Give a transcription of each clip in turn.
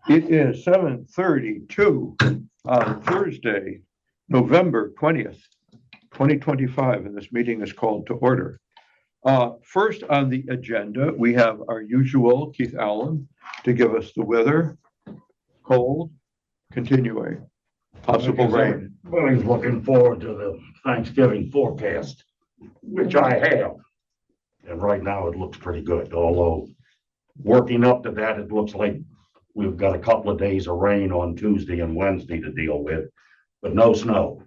It is 7:32 on Thursday, November 20th, 2025, and this meeting is called to order. First on the agenda, we have our usual Keith Allen to give us the weather, cold, continuing, possible rain. Everybody's looking forward to the Thanksgiving forecast, which I have. And right now it looks pretty good, although working up to that, it looks like we've got a couple of days of rain on Tuesday and Wednesday to deal with, but no snow.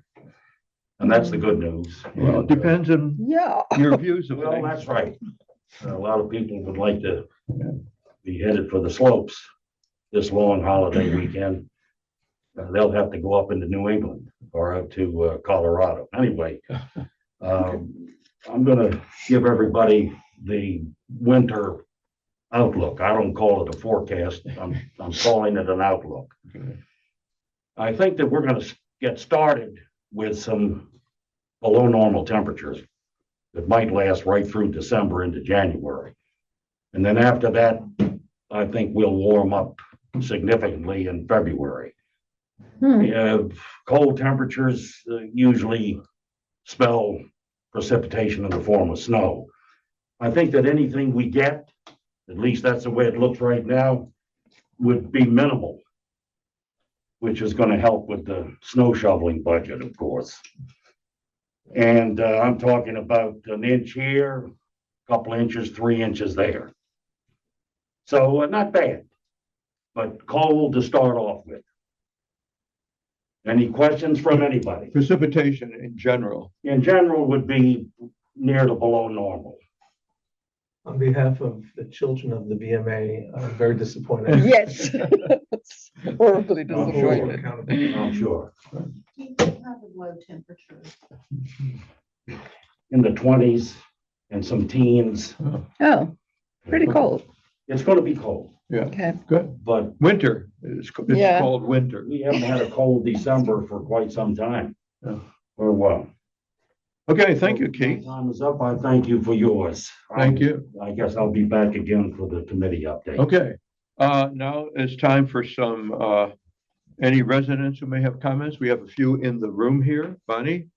And that's the good news. Well, it depends on your views of Well, things. that's right. A lot of people would like to be headed for the slopes this long holiday weekend. They'll have to go up into New England or up to Colorado. Anyway, I'm going to give everybody the winter outlook. I don't call it a forecast. I'm calling it an outlook. I think that we're going to get started with some below normal temperatures that might last right through December into January. And then after that, I think we'll warm up significantly in February. Cold temperatures usually spell precipitation in the form of snow. I think that anything we get, at least that's the way it looks right now, would be minimal, which is going to help with the snow shoveling budget, of course. And I'm talking about an inch here, a couple inches, 3 inches there. So not bad, but cold to start off with. Any questions from anybody? Precipitation in general. In general would be near to below normal. On behalf of the children of the BMA, I'm very disappointed. Yes. Horribly I'm disappointed. I'm sure. Keep it kind of low temperature. In the 20s and some teens. Oh, pretty cold. It's going to be cold, Yeah, Okay. good. but Winter, it's Yeah. called winter. we haven't had a cold December for quite some time. Yeah. Or what? Okay, thank you, Keith. My time is up. I thank you for yours. Thank you. I guess I'll be back again for the committee update. Okay, now it's time for some, any residents who may have comments. We have a few in the room here. Bonnie,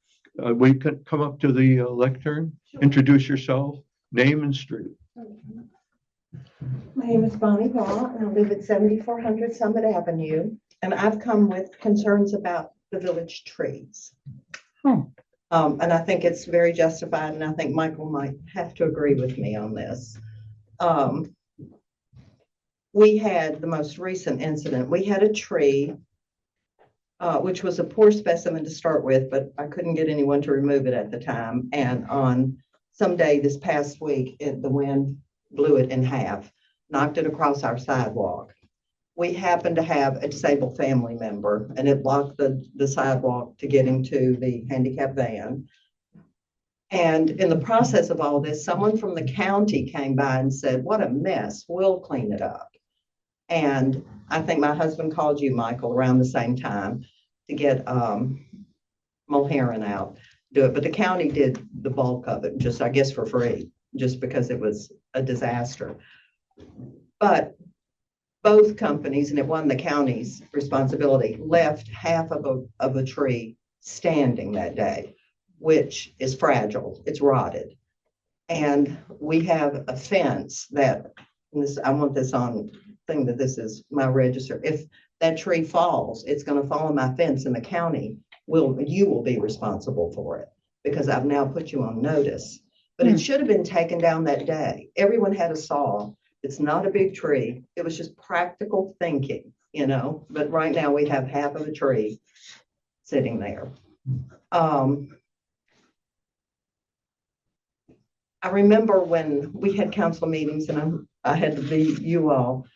we could come up to the lectern, introduce yourself, name and street. My name is Bonnie Law, and I live at 7400 Summit Avenue, and I've come with concerns about the village trees. And I think it's very justified, and I think Michael might have to agree with me on this. We had the most recent incident. We had a tree, which was a poor specimen to start with, but I couldn't get anyone to remove it at the time. And on some day this past week, the wind blew it in half, knocked it across our sidewalk. We happened to have a disabled family member, and it blocked the sidewalk to get into the handicap van. And in the process of all this, someone from the county came by and said, "What a mess, we'll clean it up." And I think my husband called you, Michael, around the same time to get Mulherron out, do it. But the county did the bulk of it, just I guess for free, just because it was a disaster. But both companies, and it wasn't the county's responsibility, left half of a tree standing that day, which is fragile. It's rotted. And we have a fence that, I want this on thing that this is my register. If that tree falls, it's going to fall on my fence, and the county you will be responsible for it, because I've now put you on notice. But it should have been taken down that day. Everyone had a saw. It's not a big tree. It was just practical thinking, but right now we have half of a tree sitting there. I remember when we had council meetings, and I had to be you all,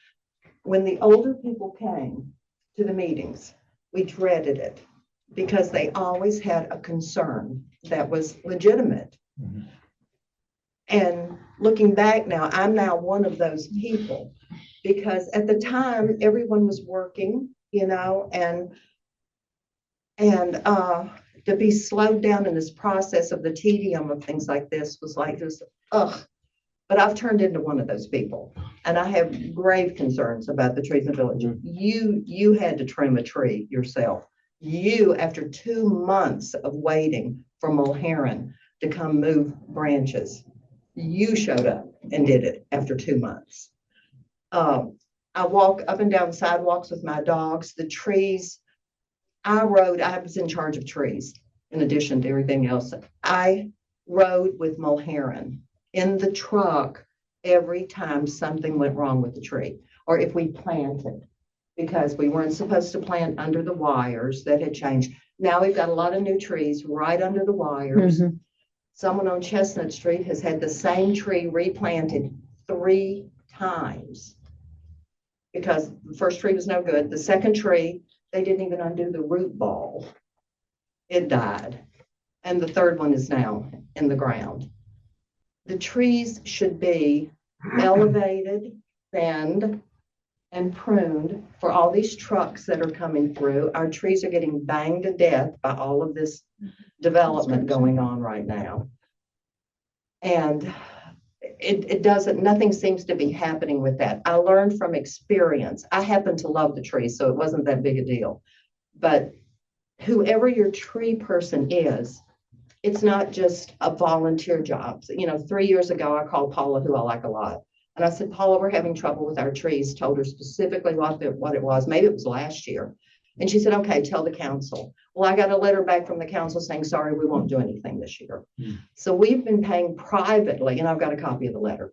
when the older people came to the meetings, we dreaded it because they always had a concern that was legitimate. And looking back now, I'm now one of those people, because at the time everyone was working, and to be slowed down in this process of the tedium of things like this was like this, But I've turned into one of those people, and I have grave concerns about the trees in the village. You had to trim a tree yourself. You, after 2 months of waiting for Mulherron to come move branches, you showed up and did it after 2 months. I walk up and down sidewalks with my dogs. The trees, I was in charge of trees in addition to everything else. I rode with Mulherron in the truck every time something went wrong with the tree, or if we planted, because we weren't supposed to plant under the wires that had changed. Now we've got a lot of new trees right under the wires. Mhm. Someone on Chestnut Street has had the same tree replanted 3 times because the first tree was no good. The second tree, they didn't even undo the root ball. It died. And the third one is now in the ground. The trees should be elevated, thinned, and pruned for all these trucks that are coming through. Our trees are getting banged to death by all of this development going on right now. And it doesn't, nothing seems to be happening with that. I learned from experience. I happen to love the trees, so it wasn't that big a deal. But whoever your tree person is, it's not just a volunteer job. You know, 3 years ago, I called Paula, who I like a lot. And I said, Paula, we're having trouble with our trees. Told her specifically what it was. Maybe it was last year. And she said, okay, tell the council. Well, I got a letter back from the council saying, sorry, we won't do anything this year. So we've been paying privately, and I've got a copy of the letter.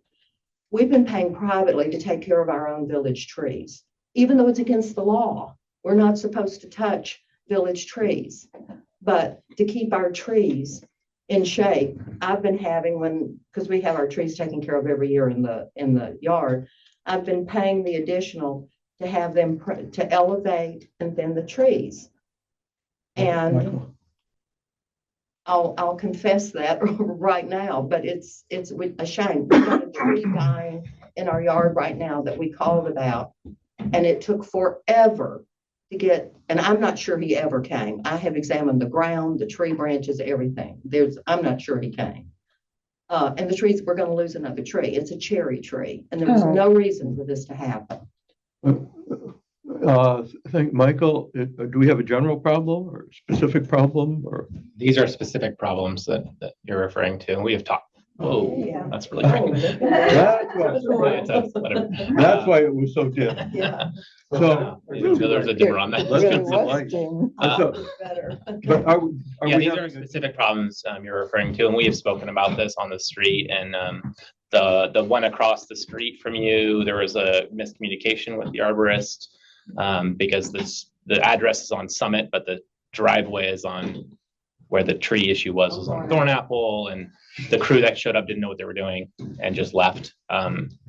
We've been paying privately to take care of our own village trees, even though it's against the law. We're not supposed to touch village trees. But to keep our trees in shape, I've been having because we have our trees taken care of every year in the yard, I've been paying the additional to have them to elevate and thin the trees. And I'll confess that right now, but it's a shame. We've got a tree dying in our yard right now that we called about, and it took forever to get, and I'm not sure he ever came. I have examined the ground, the tree branches, everything. I'm not sure he came. And the trees, we're going to lose another tree. It's a cherry tree, and there was no reason for this to happen. I think, Michael, do we have a general problem or a specific problem or? These are specific problems that you're referring to, and we have talked. Whoa, Yeah. that's really great. That's why it was so dim. Yeah, So. There's a dimmer on that. Really Let's get some was, light. Jim. So, better. but are Yeah, we these are having a- specific problems you're referring to, and we have spoken about this on the street. And the one across the street from you, there was a miscommunication with the arborist because the address is on Summit, but the driveway is on where the tree issue was on Thornapple, and the crew that showed up didn't know what they were doing and just left.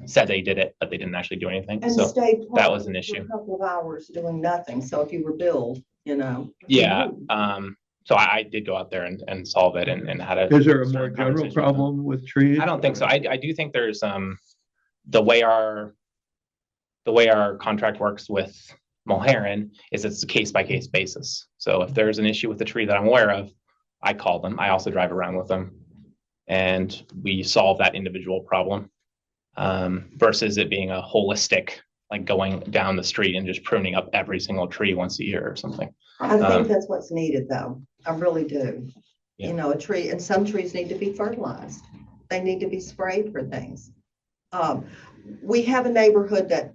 Said they did it, but they didn't actually do anything. And So stayed that was an for issue. a couple of hours doing nothing. So if you were billed, you know. yeah. So I did go out there and solve it and had a. Is there a more stern general conversation with them. problem with trees? I don't think so. I do think there's the way our contract works with Mulherron is it's a case by case basis. So if there's an issue with the tree that I'm aware of, I call them. I also drive around with them, and we solve that individual problem versus it being a holistic, like going down the street and just pruning up every single tree once a year or something. I think that's what's needed, though. I really do. Yeah. You know, a tree, and some trees need to be fertilized. They need to be sprayed for things. We have a neighborhood that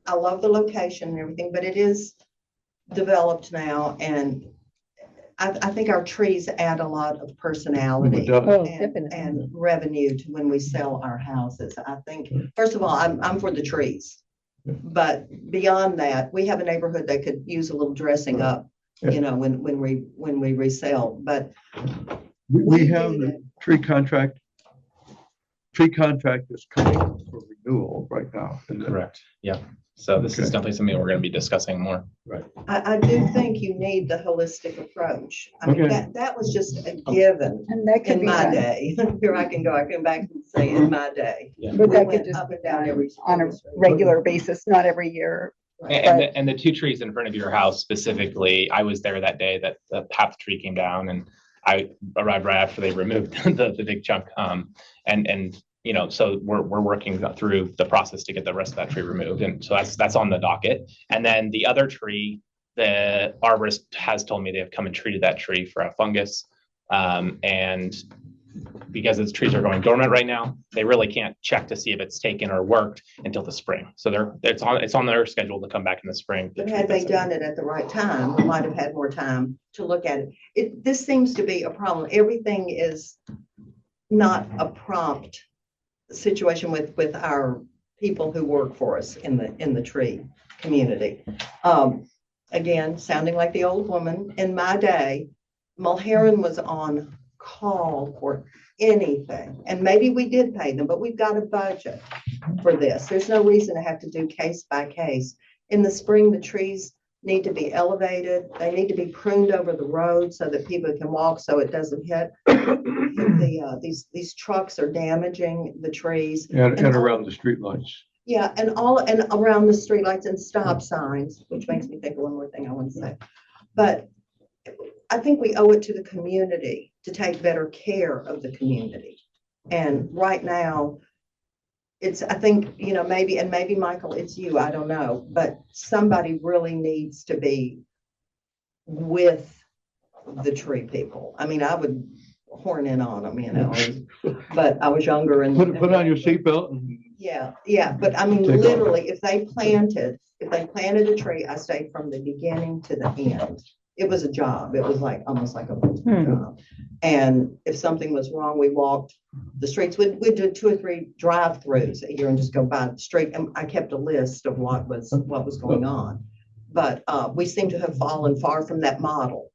I love the location and everything, but it is developed now, and I think our trees add a lot of personality Oh, and definitely. revenue to when we sell our houses. I think, first of all, I'm for the trees. But beyond that, we have a neighborhood that could use a little dressing up, you know, when we resell, but. We have the tree contract. Tree contract is coming up for renewal right now. And then- Correct. Yeah. So this is Okay. definitely something we're going to be discussing more. I do think you need the holistic approach. I mean, Okay. that was just a given And that could in be my done. day. Here I can back and say in my day. But We that went could just up be and down done every on a street. regular basis, not every year. And the two trees in front of your house specifically, I was there that day that the half tree came down, and I arrived right after they removed the big chunk. And so we're working through the process to get the rest of that tree removed. And so that's on the docket. And then the other tree, the arborist has told me they have come and treated that tree for a fungus. And because its trees are going dormant right now, they really can't check to see if it's taken or worked until the spring. So it's on their schedule to come back in the spring. But had they done it at the right time, we might have had more time to look at it. This seems to be a problem. Everything is not a prompt situation with our people who work for us in the tree community. Again, sounding like the old woman, in my day, Mulherron was on call for anything. And maybe we did pay them, but we've got a budget for this. There's no reason to have to do case by case. In the spring, the trees need to be elevated. They need to be pruned over the road so that people can walk so it doesn't hit these trucks are damaging the trees. And around the streetlights. Yeah, and around the streetlights and stop signs, which makes me think of one more thing I want to say. But I think we owe it to the community to take better care of the community. And right now, I think, maybe Michael, it's you, I don't know, but somebody really needs to be with the tree people. I mean, I would horn in on them, but I was younger and. Put on your seatbelt. Yeah, but I mean, Take literally, if they planted a tree, I stayed from the beginning to the end. It was a job. It was almost like a full-time job. And if something was wrong, we walked the streets. We'd do 2 or 3 drive-throughs a year and just go by the street. And I kept a list of what was going on. But we seem to have fallen far from that model.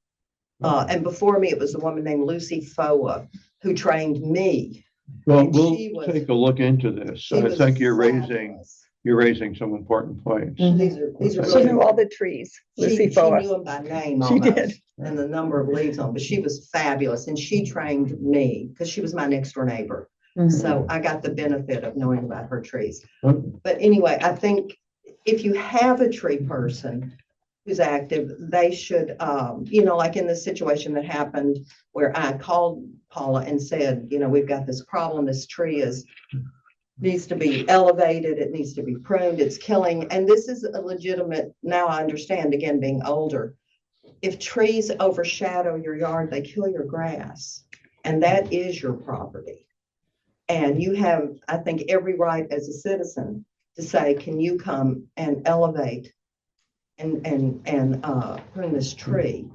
And before me, it was a woman named Lucy Foa who trained me. Well, And we'll she was- take a look into this. She I was think you're fabulous. raising some important points. These are She really. knew all the trees, Lucy She Foa. knew them by name She almost, did. and the number of leaves on, but she was fabulous, and she trained me because she was my next door neighbor. Mhm. So I got the benefit of knowing about her trees. Mhm. But anyway, I think if you have a tree person who's active, they should, like in the situation that happened where I called Paula and said, we've got this problem, this tree needs to be elevated, it needs to be pruned, it's killing. And this is a legitimate, now I understand, again, being older. If trees overshadow your yard, they kill your grass, and that is your property. And you have, I think, every right as a citizen to say, can you come and elevate and prune this tree?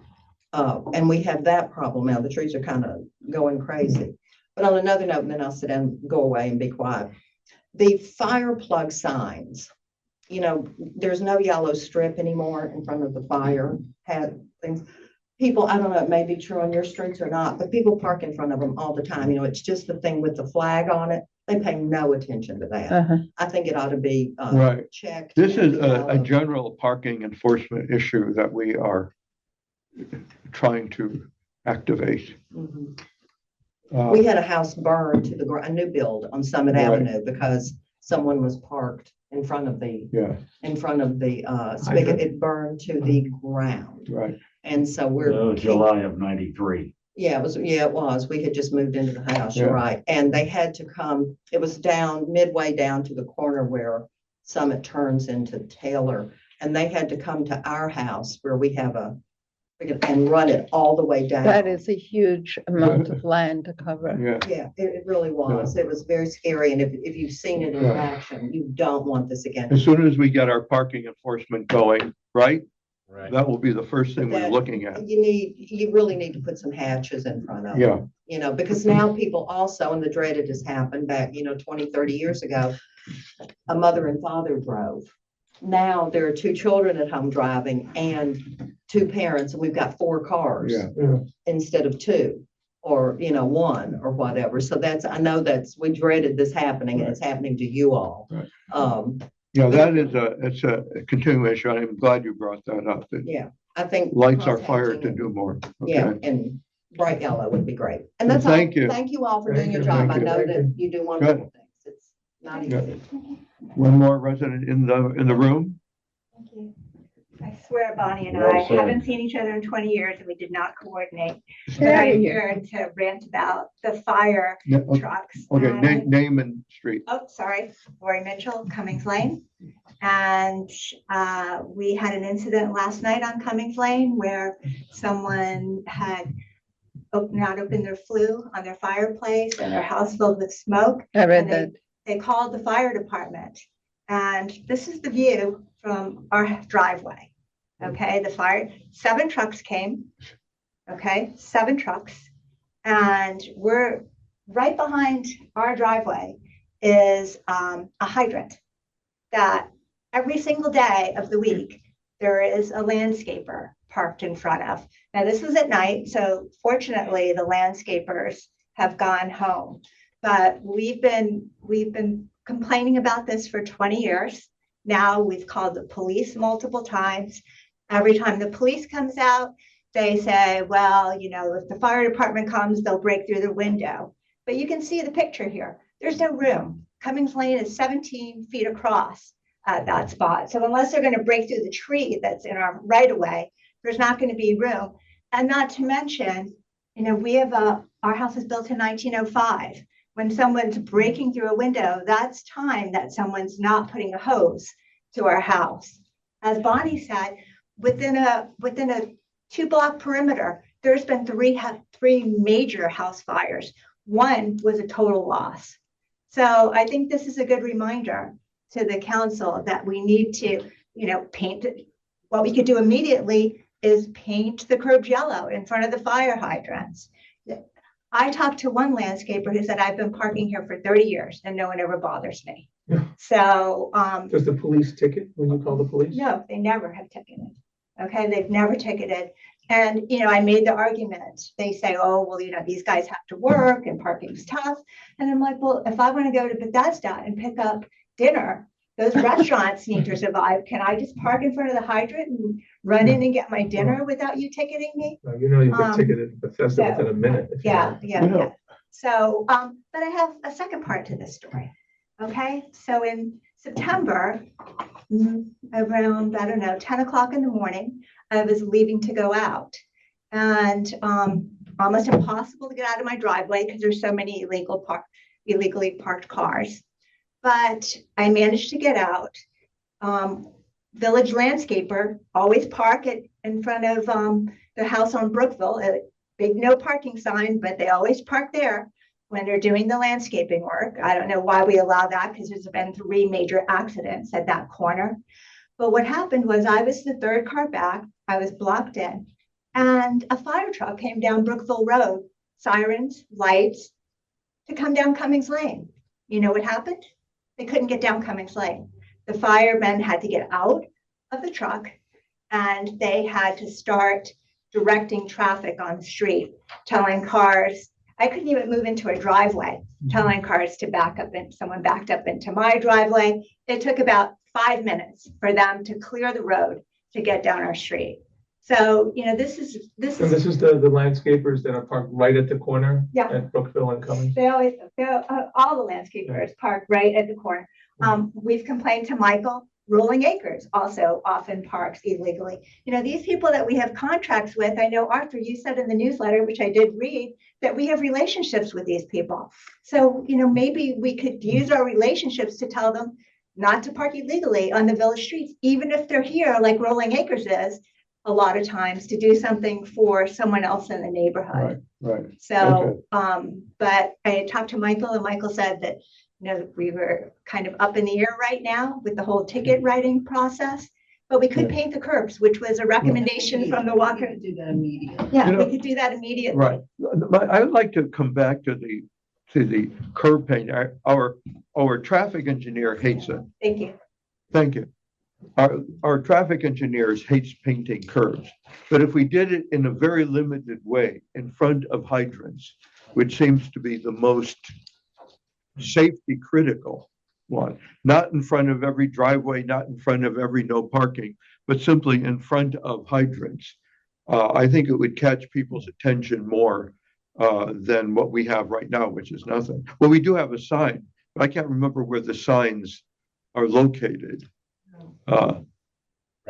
And we have that problem now. The trees are kind of going crazy. But on another note, and then I'll sit down, go away and be quiet. The fire plug signs, there's no yellow strip anymore in front of the fire things. People, I don't know, it may be true on your streets or not, but people park in front of them all the time. It's just the thing with the flag on it. They pay no attention to that. Uh-huh. I think it ought to be Right. checked. This is a Yellow. general parking enforcement issue that we are trying to activate. Mhm. Uh, We had a house burned to a new build on Summit Right. Avenue because someone was parked in front of the Yeah, spigot. It burned to the ground. right. And so we're. July of 93. Yeah, it was. We had just moved into the house, you're Yeah. right. And they had to come, it was midway down to the corner where Summit turns into Taylor. And they had to come to our house where we have and run it all the way down. That is a huge amount of land to cover. Yeah, Yeah, it really was. It was very scary. And if you've seen it in Right. action, you don't want this again. as soon as we get our parking enforcement going, right? Right. That will be the first thing we're That- looking at. You really need to put some hatches in front of it. Yeah, Because now people also, and the dreaded has happened back, 20, 30 years ago, a mother and father drove. Now there are 2 children at home driving and 2 parents, and we've got 4 cars yeah. instead of 2 or, 1 or whatever. So we dreaded this happening, and it's happening to you all. Right. Yeah, it's a continuation. I'm glad you brought that up. It Yeah, I think. lights our fire to contacting- do more. Yeah, Okay. and bright yellow would be great. And that's all. Thank you. Thank you all for Thank doing your you. job. Thank I you. know Thank that you do wonderful things. It's not Good. easy. One more resident in the room? Thank you. I swear Bonnie and Well I said. haven't seen each other in 20 years and we did not coordinate. But There I'm you here to rant about the fire Yeah, okay, trucks. okay, And name and street. Oh, sorry, Lori Mitchell, Cummings Lane. And we had an incident last night on Cummings Lane where someone had not opened their flue on their fireplace and their house filled with smoke. I read And that. they called the fire department. And this is the view from our driveway. Okay, 7 trucks came. Okay, 7 trucks. And we're right behind our driveway is a hydrant that every single day of the week, there is a landscaper parked in front of. Now, this was at night, so fortunately, the landscapers have gone home. But we've been complaining about this for 20 years. Now we've called the police multiple times. Every time the police comes out, they say, well, if the fire department comes, they'll break through the window. But you can see the picture here. There's no room. Cummings Lane is 17 feet across at that spot. So unless they're going to break through the tree that's in our right of way, there's not going to be room. And not to mention, we have our house was built in 1905. When someone's breaking through a window, that's time that someone's not putting a hose to our house. As Bonnie said, within a 2-block perimeter, there's been three major house fires. One was a total loss. So I think this is a good reminder to the council that we need to, paint it. What we could do immediately is paint the curbs yellow in front of the fire hydrants. I talked to one landscaper who said, I've been parking here for 30 years and no one ever bothers me. Yeah. So, Does the police ticket when you call the police? no, they never have ticketed. Okay, they've never ticketed. And, I made the argument. They say, oh, well, these guys have to work and parking's tough. And I'm like, well, if I want to go to Bethesda and pick up dinner, those restaurants need to survive. Can I just park in front of the hydrant and run in and get my dinner without you ticketing me? No, you get ticketed at Bethesda so- within a minute. if you Yeah, don't. yeah. So, but I have a second part to this story. Okay, so in September, around, 10 o'clock in the morning, I was leaving to go out. And almost impossible to get out of my driveway because there's so many illegally parked cars. But I managed to get out. Village landscaper always park in front of the house on Brookville, a big no parking sign, but they always park there when they're doing the landscaping work. I don't know why we allow that because there's been 3 major accidents at that corner. But what happened was I was the 3rd car back. I was blocked in and a fire truck came down Brookville Road, sirens, lights, to come down Cummings Lane. You know what happened? They couldn't get down Cummings Lane. The firemen had to get out of the truck and they had to start directing traffic on the street, telling cars, I couldn't even move into a driveway, telling cars to back up, and someone backed up into my driveway. It took about 5 minutes for them to clear the road to get down our street. So, this is And this is the landscapers that are parked right at the corner Yeah. at Brookville and Cummings. all the landscapers park right at the corner. We've complained to Michael. Rolling Acres also often parks illegally. These people that we have contracts with, I know, Arthur, you said in the newsletter, which I did read, that we have relationships with these people. So, maybe we could use our relationships to tell them not to park illegally on the village streets, even if they're here, like Rolling Acres is, a lot of times to do something for someone else in the neighborhood. Right. So, but I talked to Michael and Michael said that, we were kind of up in the air right now with the whole ticket writing process, but we could paint the curbs, which was a recommendation from the Walker. Do that immediately. Yeah, You know- we could do that immediately. Right. But I would like to come back to the curb paint. Our traffic engineer hates it. Thank you. Thank you. Our traffic engineers hates painting curbs, but if we did it in a very limited way in front of hydrants, which seems to be the most safety critical one, not in front of every driveway, not in front of every no parking, but simply in front of hydrants. I think it would catch people's attention more than what we have right now, which is nothing. Well, we do have a sign, but I can't remember where the signs are located. Right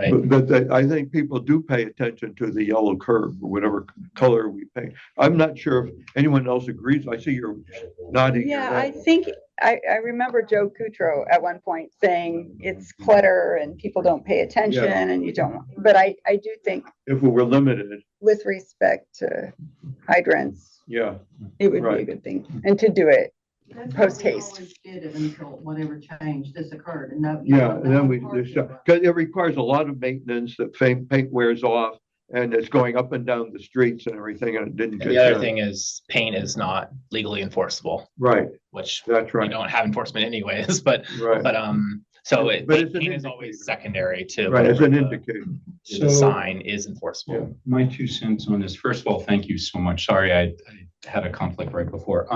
Right. I think people do pay attention to the yellow curb or whatever color we paint. I'm not sure if anyone else agrees. I see you're nodding. your Yeah, I head. think, I remember Joe Kutro at one point saying it's clutter and people don't pay attention and you don't, but I do think If we were limited, with respect to hydrants, yeah, it would be a Right. good thing. And to do it That's post how we haste. always did it until whatever change this occurred and no. yeah, and then we, no because it requires a lot of maintenance, that paint wears off, and it's going up and down the streets and everything, and it didn't get And the other done. thing is paint is not legally enforceable, Right, which that's we right, don't have enforcement anyways, but, right, so But it's an paint is indicator. always secondary to. right, it's an whatever indicator. the sign is enforceable. Yeah. My 2 cents on this. First of all, thank you so much. Sorry, I had a conflict right before.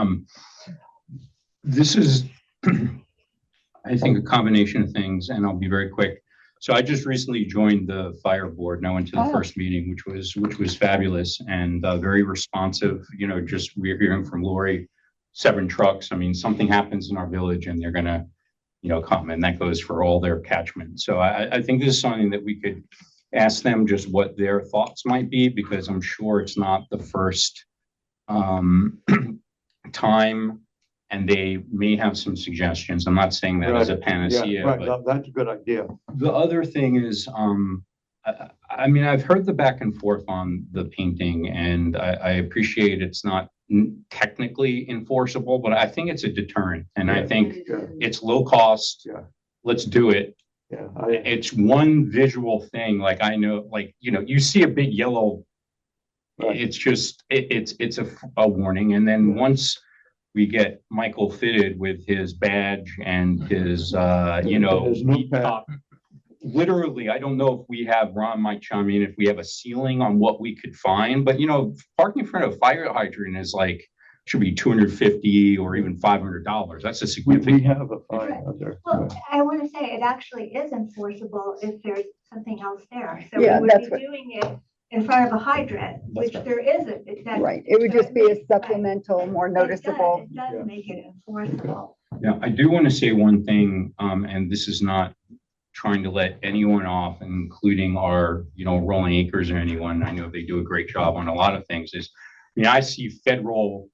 This is, I think, a combination of things, and I'll be very quick. So I just recently joined the fire board, and I went to the Oh. first meeting, which was fabulous and very responsive. You know, just we're hearing from Lori, 7 trucks. I mean, something happens in our village, and they're gonna, come, and that goes for all their catchment. So I think this is something that we could ask them just what their thoughts might be, because I'm sure it's not the first time, and they may have some suggestions. I'm not saying that as a Yeah, panacea, right, but that's a good idea. the other thing is, I mean, I've heard the back and forth on the painting, and I appreciate it's not technically enforceable, but I think it's a deterrent, and I think it's low cost. Yeah. Let's do it. Yeah, It's one visual thing. Like I know, like, you see a big yellow, Right. it's just, it's a warning. And then once we get Michael fitted with his badge and his, His notepad. top, literally, I don't know if we have, Ron might chime in, if we have a ceiling on what we could find, but parking in front of a fire hydrant is like, should be $250 or even $500. That's a we significant. have a fine out there. Well, I want to say it actually is enforceable if there's something else there. So we Yeah, would that's be what- doing it in front of a hydrant, which there isn't. Right. It would just be a supplemental, more noticeable. It does make it enforceable. Yeah, I do want to say one thing, and this is not trying to let anyone off, including our, Rolling Acres or anyone. I know they do a great job on a lot of things. I see federal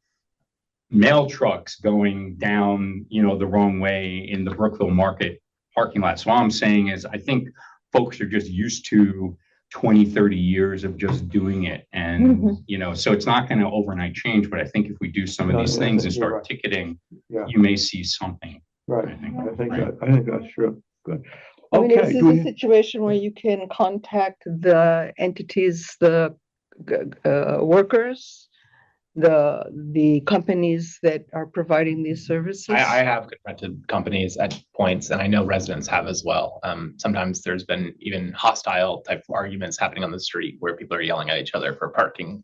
mail trucks going down, the wrong way in the Brookville Market parking lot. So all I'm saying is, I think folks are just used to 20, 30 years of just doing it. And, so it's not going to overnight change, but I think if we do some of No, these yeah, things and you're start right. ticketing, Yeah. you may see something. Right, I think. I think that's true. Good. I mean, Okay, is do this a we- situation where you can contact the entities, the workers, the companies that are providing these services? I have confronted companies at points, and I know residents have as well. Sometimes there's been even hostile type of arguments happening on the street where people are yelling at each other for parking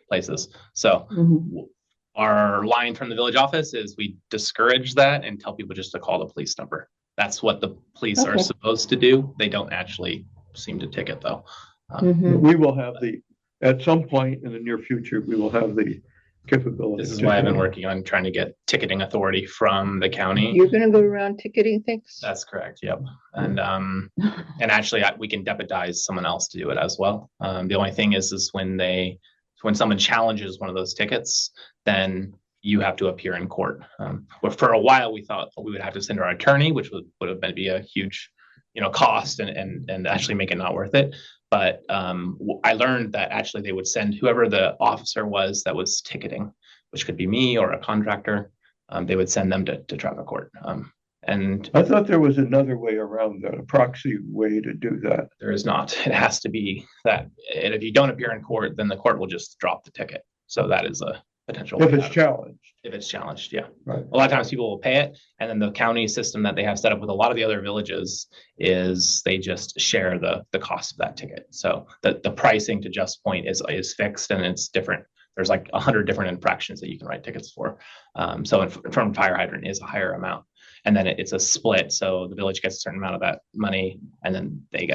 places. So Mhm. our line from the village office is we discourage that and tell people just to call the police number. That's what the police are Okay. supposed to do. They don't actually seem to ticket though. Mhm. We will have at some point in the near future, we will have the capability. This is to why I've do been it. working on trying to get ticketing authority from the county. You're gonna go around ticketing things? That's correct. Yep. And actually we can deputize someone else to do it as well. The only thing is when someone challenges one of those tickets, then you have to appear in court. But for a while we thought we would have to send our attorney, which would have been be a huge, cost and actually make it not worth it. But I learned that actually they would send whoever the officer was that was ticketing, which could be me or a contractor. They would send them to traffic court. And I thought there was another way around that, a proxy way to do that. there is not. It has to be that. And if you don't appear in court, then the court will just drop the ticket. So that is a potential. If it's challenged, If it's challenged, yeah. right? A lot of times people will pay it, and then the county system that they have set up with a lot of the other villages is they just share the cost of that ticket. So the pricing, to Just Point, is fixed, and it's different. There's like 100 different infractions that you can write tickets for. So from fire hydrant is a higher amount, and then it's a split. So the village gets a certain amount of that money, and then the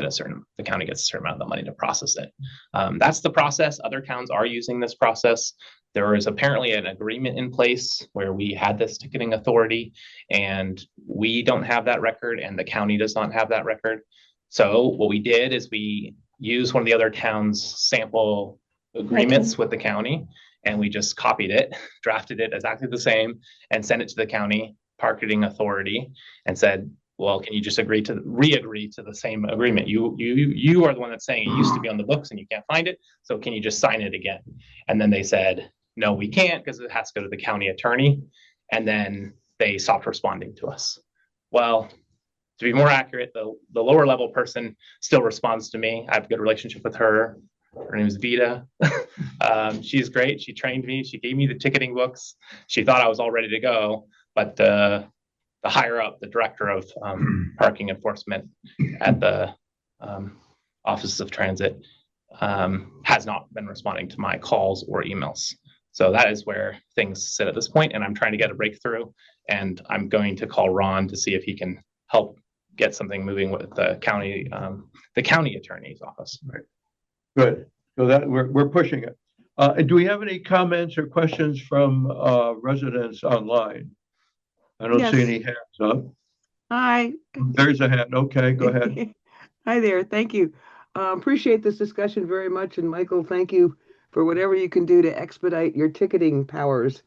county gets a certain amount of the money to process it. That's the process. Other towns are using this process. There is apparently an agreement in place where we had this ticketing authority, and we don't have that record, and the county does not have that record. So what we did is we used one of the other towns' sample agreements with the county, and we just copied it, drafted it exactly the same, and sent it to the county parking authority and said, well, can you just re-agree to the same agreement? You are the one that's saying it used to be on the books and you can't find it. So can you just sign it again? And then they said, no, we can't because it has to go to the county attorney. And then they stopped responding to us. Well, to be more accurate, the lower level person still responds to me. I have a good relationship with her. Her name is Vita. She's great. She trained me. She gave me the ticketing books. She thought I was all ready to go, but the higher up, the director of parking enforcement at the Office of Transit has not been responding to my calls or emails. So that is where things sit at this point, and I'm trying to get a breakthrough, and I'm going to call Ron to see if he can help get something moving with the county attorney's office. Right. Good. So that we're pushing it. Do we have any comments or questions from residents online? I don't see Yes. any hands up. Hi. There's a hand. Okay, go ahead. Hi there. Thank you. Appreciate this discussion very much. And Michael, thank you for whatever you can do to expedite your ticketing powers,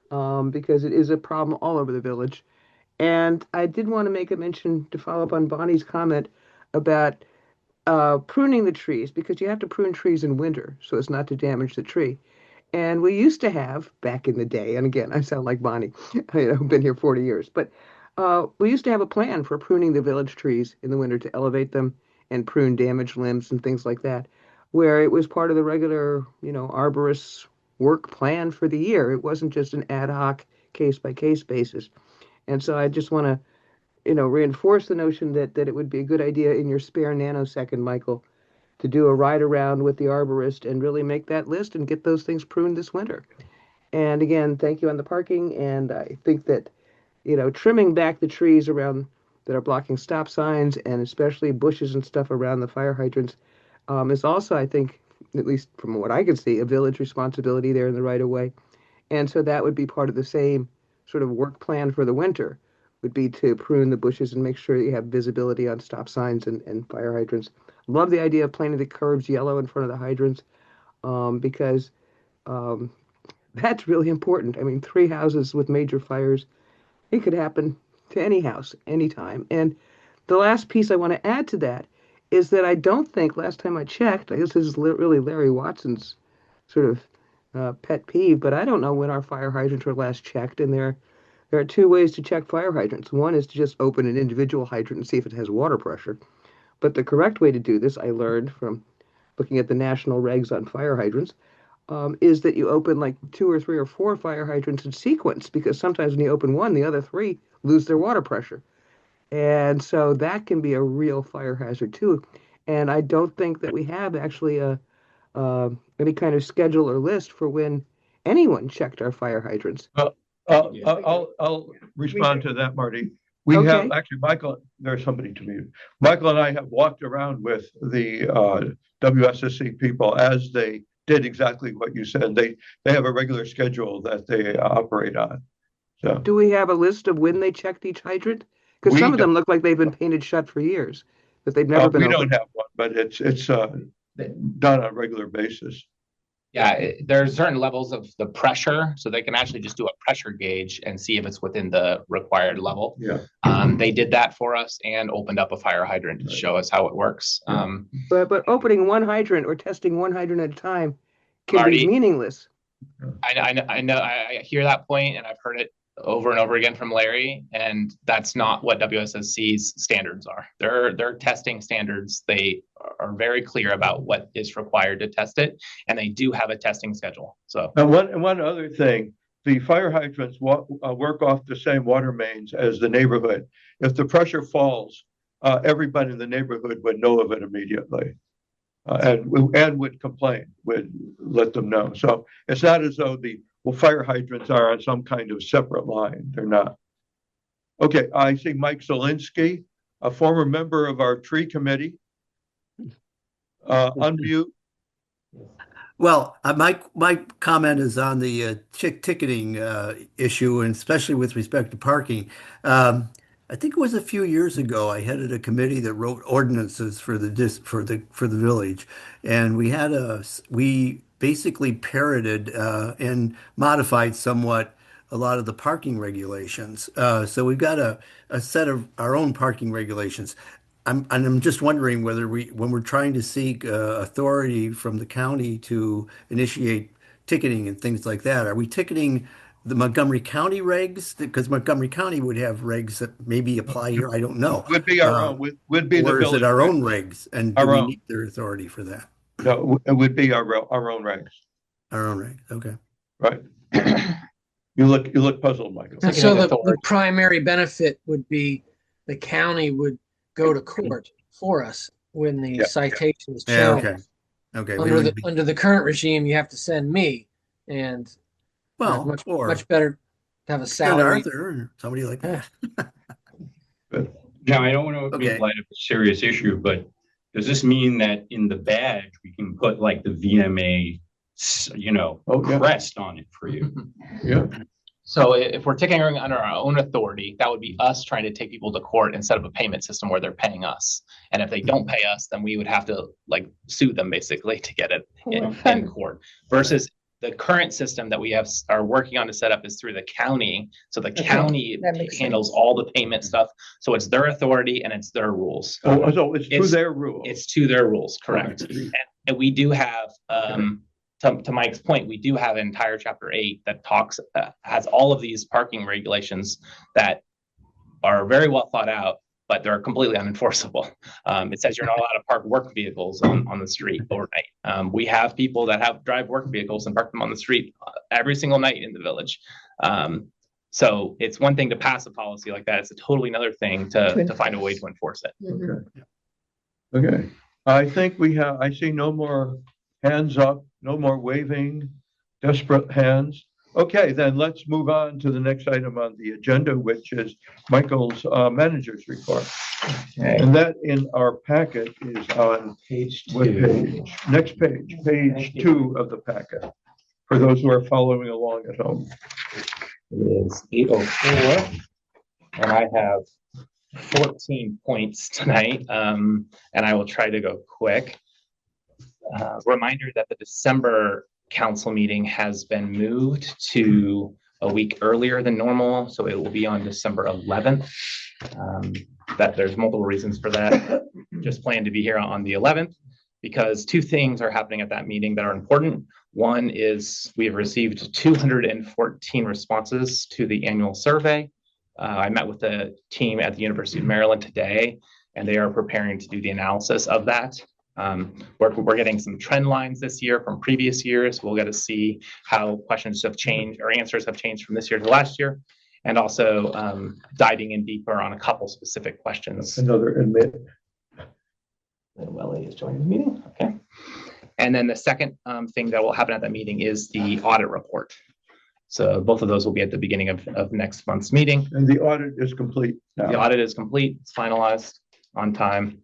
because it is a problem all over the village. And I did want to make a mention to follow up on Bonnie's comment about pruning the trees, because you have to prune trees in winter so as not to damage the tree. And we used to have, back in the day, and again, I sound like Bonnie, I've been here 40 years, but we used to have a plan for pruning the village trees in the winter to elevate them and prune damaged limbs and things like that, where it was part of the regular, arborist work plan for the year. It wasn't just an ad hoc case-by-case basis. And so I just want to, reinforce the notion that it would be a good idea in your spare nanosecond, Michael, to do a ride around with the arborist and really make that list and get those things pruned this winter. And again, thank you on the parking. And I think that, trimming back the trees around that are blocking stop signs and especially bushes and stuff around the fire hydrants is also, I think, at least from what I can see, a village responsibility there in the right of way. And so that would be part of the same sort of work plan for the winter, would be to prune the bushes and make sure you have visibility on stop signs and fire hydrants. Love the idea of painting the curbs yellow in front of the hydrants, because that's really important. I mean, 3 houses with major fires, it could happen to any house, anytime. And the last piece I want to add to that is that I don't think, last time I checked, I guess this is really Larry Watson's sort of pet peeve, but I don't know when our fire hydrants were last checked. And there are 2 ways to check fire hydrants. One is to just open an individual hydrant and see if it has water pressure. But the correct way to do this, I learned from looking at the national regs on fire hydrants, is that you open like 2 or 3 or 4 fire hydrants in sequence, because sometimes when you open one, the other 3 lose their water pressure. And so that can be a real fire hazard too. And I don't think that we have actually any kind of schedule or list for when anyone checked our fire hydrants. I'll respond to that, Marty. We have, actually, Michael, there's somebody to mute. Michael and I have walked around with the WSSC people as they did exactly what you said. They have a regular schedule that they operate on. So do we have a list of when they checked each hydrant? Because some of them look like they've been painted shut for years, but they've never been we opened. don't have one, but it's done on a regular basis. Yeah, there's certain levels of the pressure, so they can actually just do a pressure gauge and see if it's within the required level. Yeah. They did that for us and opened up a fire hydrant to show us how it works. Yeah. But opening one hydrant or testing one hydrant at a time can Marty, be meaningless. I know, I hear that point, and I've heard it over and over again from Larry, and that's not what WSSC's standards are. Their testing standards, they are very clear about what is required to test it, and they do have a testing schedule. So, and one other thing, the fire hydrants work off the same water mains as the neighborhood. If the pressure falls, everybody in the neighborhood would know of it immediately, and would complain, would let them know. So it's not as though fire hydrants are on some kind of separate line. They're not. Okay, I see Mike Zielinski, a former member of our tree committee. Unmute. Well, my comment is on the ticketing issue, and especially with respect to parking. I think it was a few years ago, I headed a committee that wrote ordinances for the village. And we basically parroted and modified somewhat a lot of the parking regulations. So we've got a set of our own parking regulations. I'm just wondering whether when we're trying to seek authority from the county to initiate ticketing and things like that, are we ticketing the Montgomery County regs? Because Montgomery County would have regs that maybe apply here. I don't know. Would be our own, would be the Or is village. it our own regs? And do Our we own. need their authority for that? No, it would be our own regs, Our own regs. Okay. right? You look puzzled, Michael. And so the primary benefit would be the county would go to court for us when the citation is Yeah. challenged. Okay. Under the current regime, you have to send me, and Well, much better to have a send salary. Arthur or somebody like that. Now, I don't want to make light of a serious issue, but does this mean that in the badge, we can put like the VMA, crest on it for you? Yeah. So if we're ticketing under our own authority, that would be us trying to take people to court instead of a payment system where they're paying us. And if they don't pay us, then we would have to like sue them basically to get it in court. Versus the current system that we are working on to set up is through the county. So the county handles all the payment stuff. So it's their authority and it's their rules. Oh, so it's to their rules. It's to their rules, correct. And we do have, to Mike's point, we do have an entire chapter 8 that has all of these parking regulations that are very well thought out, but they're completely unenforceable. It says you're not allowed to park work vehicles on the street overnight. We have people that drive work vehicles and park them on the street every single night in the village. So it's one thing to pass a policy like that. It's a totally another thing to find a way to enforce it. Okay. I think I see no more hands up, no more waving, desperate hands. Okay, then let's move on to the next item on the agenda, which is Michael's manager's report. Okay. And that in our packet is on page 2. What page? Next page, page 2 of the packet, for those who are following along at home. It is 8:04, and I have 14 points tonight, and I will try to go quick. Reminder that the December council meeting has been moved to a week earlier than normal, so it will be on December 11th. That there's multiple reasons for that. Just plan to be here on the 11th because 2 things are happening at that meeting that are important. One is we have received 214 responses to the annual survey. I met with the team at the University of Maryland today, and they are preparing to do the analysis of that. We're getting some trend lines this year from previous years. We'll get to see how questions have changed or answers have changed from this year to last year, and also diving in deeper on a couple specific questions. Another admit. Welly is joining the meeting. Okay. And then the second thing that will happen at that meeting is the audit report. So both of those will be at the beginning of next month's meeting. And the audit is complete now. The audit is complete. It's finalized on time.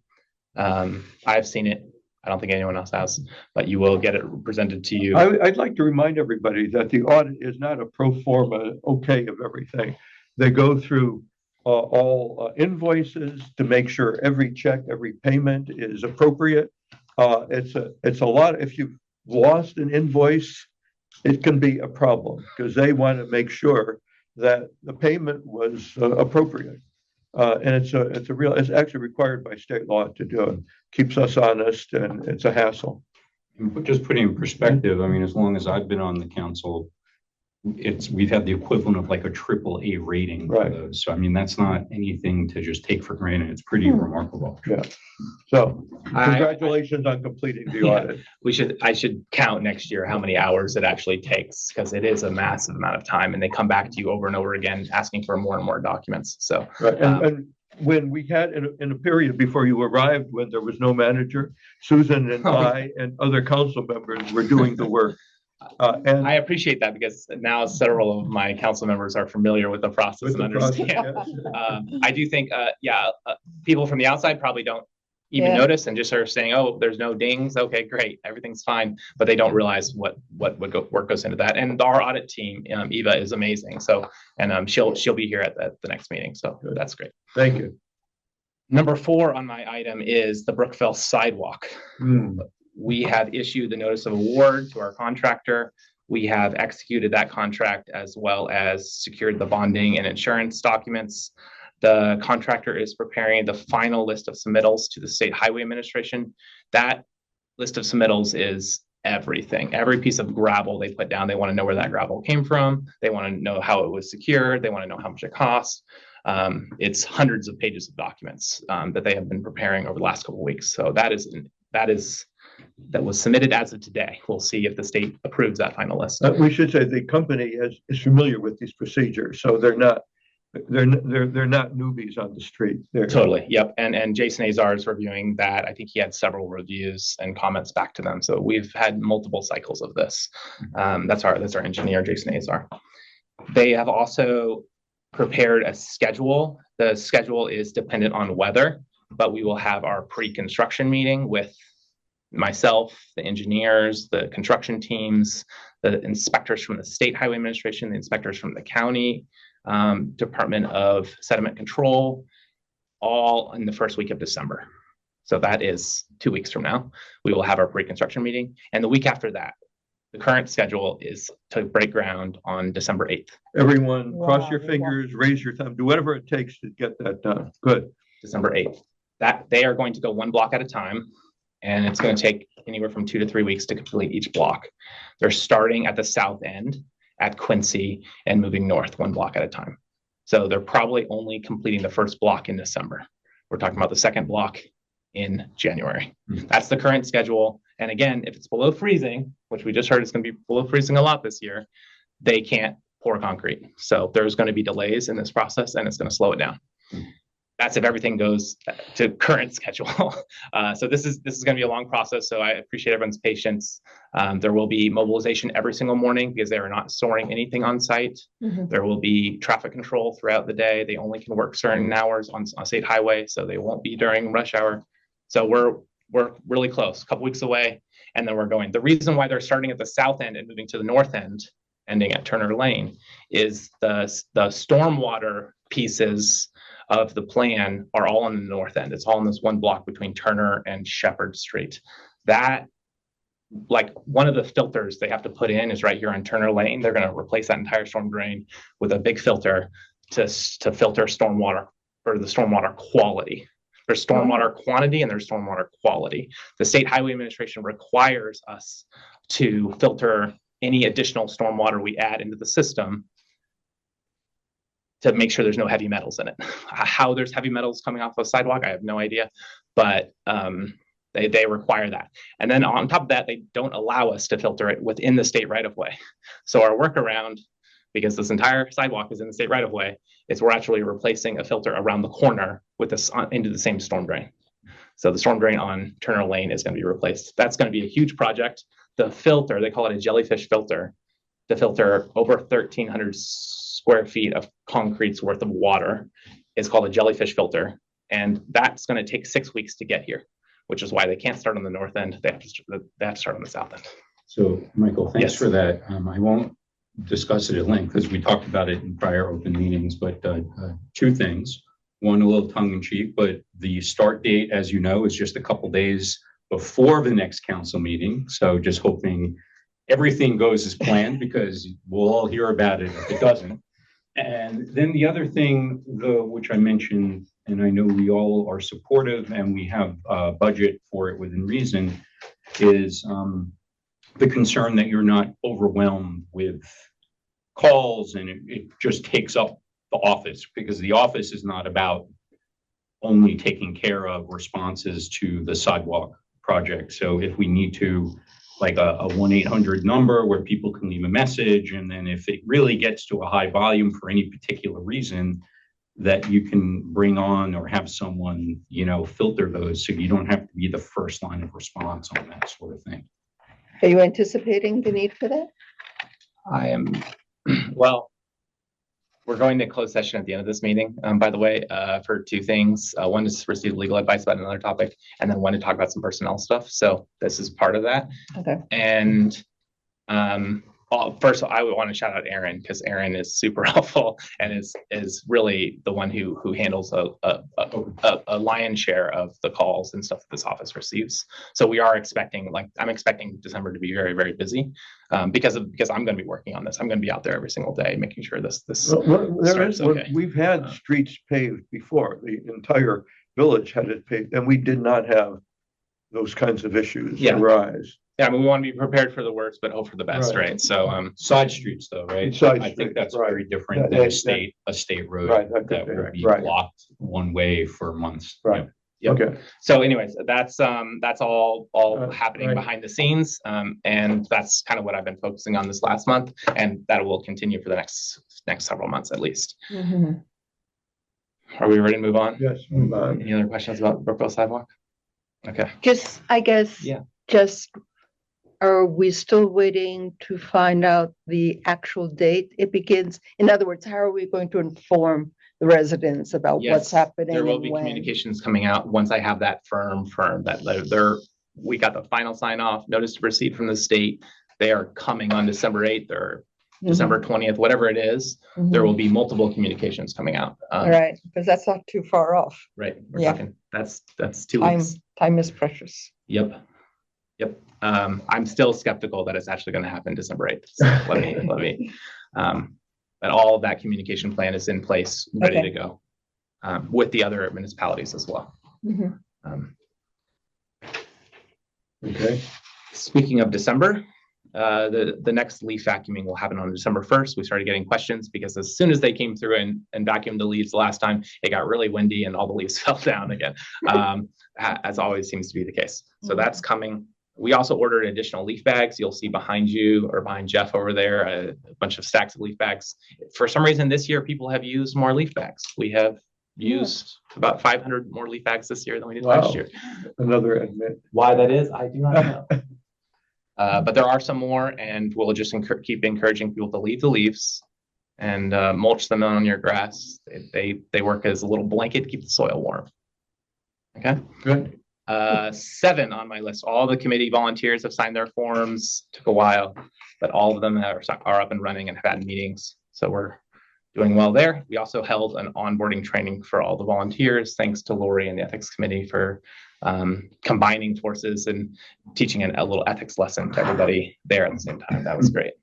I've seen it. I don't think anyone else has, but you will get it presented to you. I'd like to remind everybody that the audit is not a pro forma okay of everything. They go through all invoices to make sure every check, every payment is appropriate. It's a lot. If you've lost an invoice, it can be a problem because they want to make sure that the payment was appropriate. And it's actually required by state law to do it. Keeps us honest, and it's a hassle. And just putting in perspective, I mean, as long as I've been on the council, we've had the equivalent of like a AAA rating for those. So I mean, that's not anything to just take for granted. It's pretty remarkable. Yeah. So congratulations on completing the audit. I should count next year how many hours it actually takes because it is a massive amount of time, and they come back to you over and over again asking for more and more documents. So and when we had in a period before you arrived, when there was no manager, Susan and I and other council members were doing the work. And I appreciate that because now several of my council members are familiar with the process and understand. I do think, people from the outside probably don't even Yeah. notice and just are saying, oh, there's no dings. Okay, great. Everything's fine. But they don't realize what work goes into that. And our audit team, Eva, is amazing. So, and she'll be here at the next meeting. So that's great. Thank you. Number 4 on my item is the Brookville sidewalk. We have issued the notice of award to our contractor. We have executed that contract as well as secured the bonding and insurance documents. The contractor is preparing the final list of submittals to the State Highway Administration. That list of submittals is everything. Every piece of gravel they put down, they want to know where that gravel came from. They want to know how it was secured. They want to know how much it costs. It's hundreds of pages of documents that they have been preparing over the last couple of weeks. So that was submitted as of today. We'll see if the state approves that final list. We should say the company is familiar with these procedures, so they're not newbies on the street. Totally. Yep. And Jason Azar is reviewing that. I think he had several reviews and comments back to them. So we've had multiple cycles of this. That's our engineer, Jason Azar. They have also prepared a schedule. The schedule is dependent on weather, but we will have our pre-construction meeting with myself, the engineers, the construction teams, the inspectors from the State Highway Administration, the inspectors from the county Department of Sediment Control, all in the first week of December. So that is 2 weeks from now. We will have our pre-construction meeting. And the week after that, the current schedule is to break ground on December 8th. Everyone, cross your fingers, raise your thumb, do whatever it takes to get that done. Good. December 8th. That they are going to go one block at a time, and it's going to take anywhere from 2 to 3 weeks to complete each block. They're starting at the south end at Quincy and moving north one block at a time. So they're probably only completing the first block in December. We're talking about the second block in January. That's the current schedule. And again, if it's below freezing, which we just heard it's going to be below freezing a lot this year, they can't pour concrete. So there's going to be delays in this process, and it's going to slow it down. That's if everything goes to current schedule. So this is going to be a long process. So I appreciate everyone's patience. There will be mobilization every single morning because they are not storing anything on site. There will be traffic control throughout the day. They only can work certain hours on state highway, so they won't be during rush hour. So we're really close, a couple weeks away, and then we're going. The reason why they're starting at the south end and moving to the north end, ending at Turner Lane, is the stormwater pieces of the plan are all on the north end. It's all in this one block between Turner and Shepherd Street. That, like, one of the filters they have to put in is right here on Turner Lane. They're going to replace that entire storm drain with a big filter to filter stormwater, or the stormwater quality. There's stormwater quantity and there's stormwater quality. The State Highway Administration requires us to filter any additional stormwater we add into the system to make sure there's no heavy metals in it. How there's heavy metals coming off the sidewalk, I have no idea, but they require that. And then on top of that, they don't allow us to filter it within the state right of way. So our workaround, because this entire sidewalk is in the state right of way, is we're actually replacing a filter around the corner with this into the same storm drain. So the storm drain on Turner Lane is going to be replaced. That's going to be a huge project. The filter, they call it a jellyfish filter, to filter over 1,300 square feet of concrete's worth of water, is called a jellyfish filter. And that's going to take 6 weeks to get here, which is why they can't start on the north end. They have to start on the south end. So, Michael, thanks Yes. for that. I won't discuss it at length because we talked about it in prior open meetings, but 2 things. One, a little tongue in cheek, but the start date, as you know, is just a couple days before the next council meeting. So just hoping everything goes as planned, because we'll all hear about it if it doesn't. And then the other thing, though, which I mentioned, and I know we all are supportive and we have a budget for it within reason, is the concern that you're not overwhelmed with calls and it just takes up the office, because the office is not about only taking care of responses to the sidewalk project. So if we need to, like a 1-800 number where people can leave a message, and then if it really gets to a high volume for any particular reason, that you can bring on or have someone, filter those, so you don't have to be the first line of response on that sort of thing. Are you anticipating the need for that? I am, well, We're going to close session at the end of this meeting, by the way, for two things. One is to receive legal advice about another topic, and then one to talk about some personnel stuff. So this is part of that. Okay. And first, I would want to shout out Aaron, because Aaron is super helpful and is really the one who handles a lion's share of the calls and stuff that this office receives. So we are expecting, I'm expecting December to be very, very busy, because I'm going to be working on this. I'm going to be out there every single day, making sure this starts okay. We've had streets paved before. The entire village had it paved, and we did not have those kinds of issues arise. Yeah, I mean, we want to be prepared for the worst, but hope for the best, right? So, Side streets though, right? Side I think streets, that's right. very different That- than that- a state road Right, that that could would be, be right. blocked one way for months. Right. Yep. Okay. So anyways, that's all happening right. behind the scenes. And that's kind of what I've been focusing on this last month, and that will continue for the next several months at least. Mhm. Are we ready to move on? Yes, move on. Any other questions about Brookville sidewalk? Okay. Just, I guess, Yeah. just, are we still waiting to find out the actual date it begins? In other words, how are we going to inform the residents about what's Yes, happening there will and be when? communications coming out once I have that firm that we got the final sign off, notice to proceed from the state. They are coming on December 8th or December 20th, whatever it is. There will be multiple communications coming out. All right, because that's not too far off. Right. We're Yeah. talking, that's 2 weeks. Time is precious. Yep. I'm still skeptical that it's actually going to happen December 8th. So let me, but all of that communication plan is in place, ready to go, with the other municipalities as well. Mhm. Okay. Speaking of December, the next leaf vacuuming will happen on December 1st. We started getting questions because as soon as they came through and vacuumed the leaves the last time, it got really windy and all the leaves fell down again, as always seems to be the case. So that's coming. We also ordered additional leaf bags. You'll see behind you or behind Jeff over there, a bunch of stacks of leaf bags. For some reason this year, people have used more leaf bags. We have used about 500 more leaf bags this year than we did last year. Another admit. Why that is, I do not know. But there are some more, and we'll just keep encouraging people to leave the leaves and mulch them on your grass. They work as a little blanket to keep the soil warm. Okay. Good. 7 on my list. All the committee volunteers have signed their forms. Took a while, but all of them are up and running and have had meetings. So we're doing well there. We also held an onboarding training for all the volunteers. Thanks to Lori and the ethics committee for combining forces and teaching a little ethics lesson to everybody there at the same time. That was great.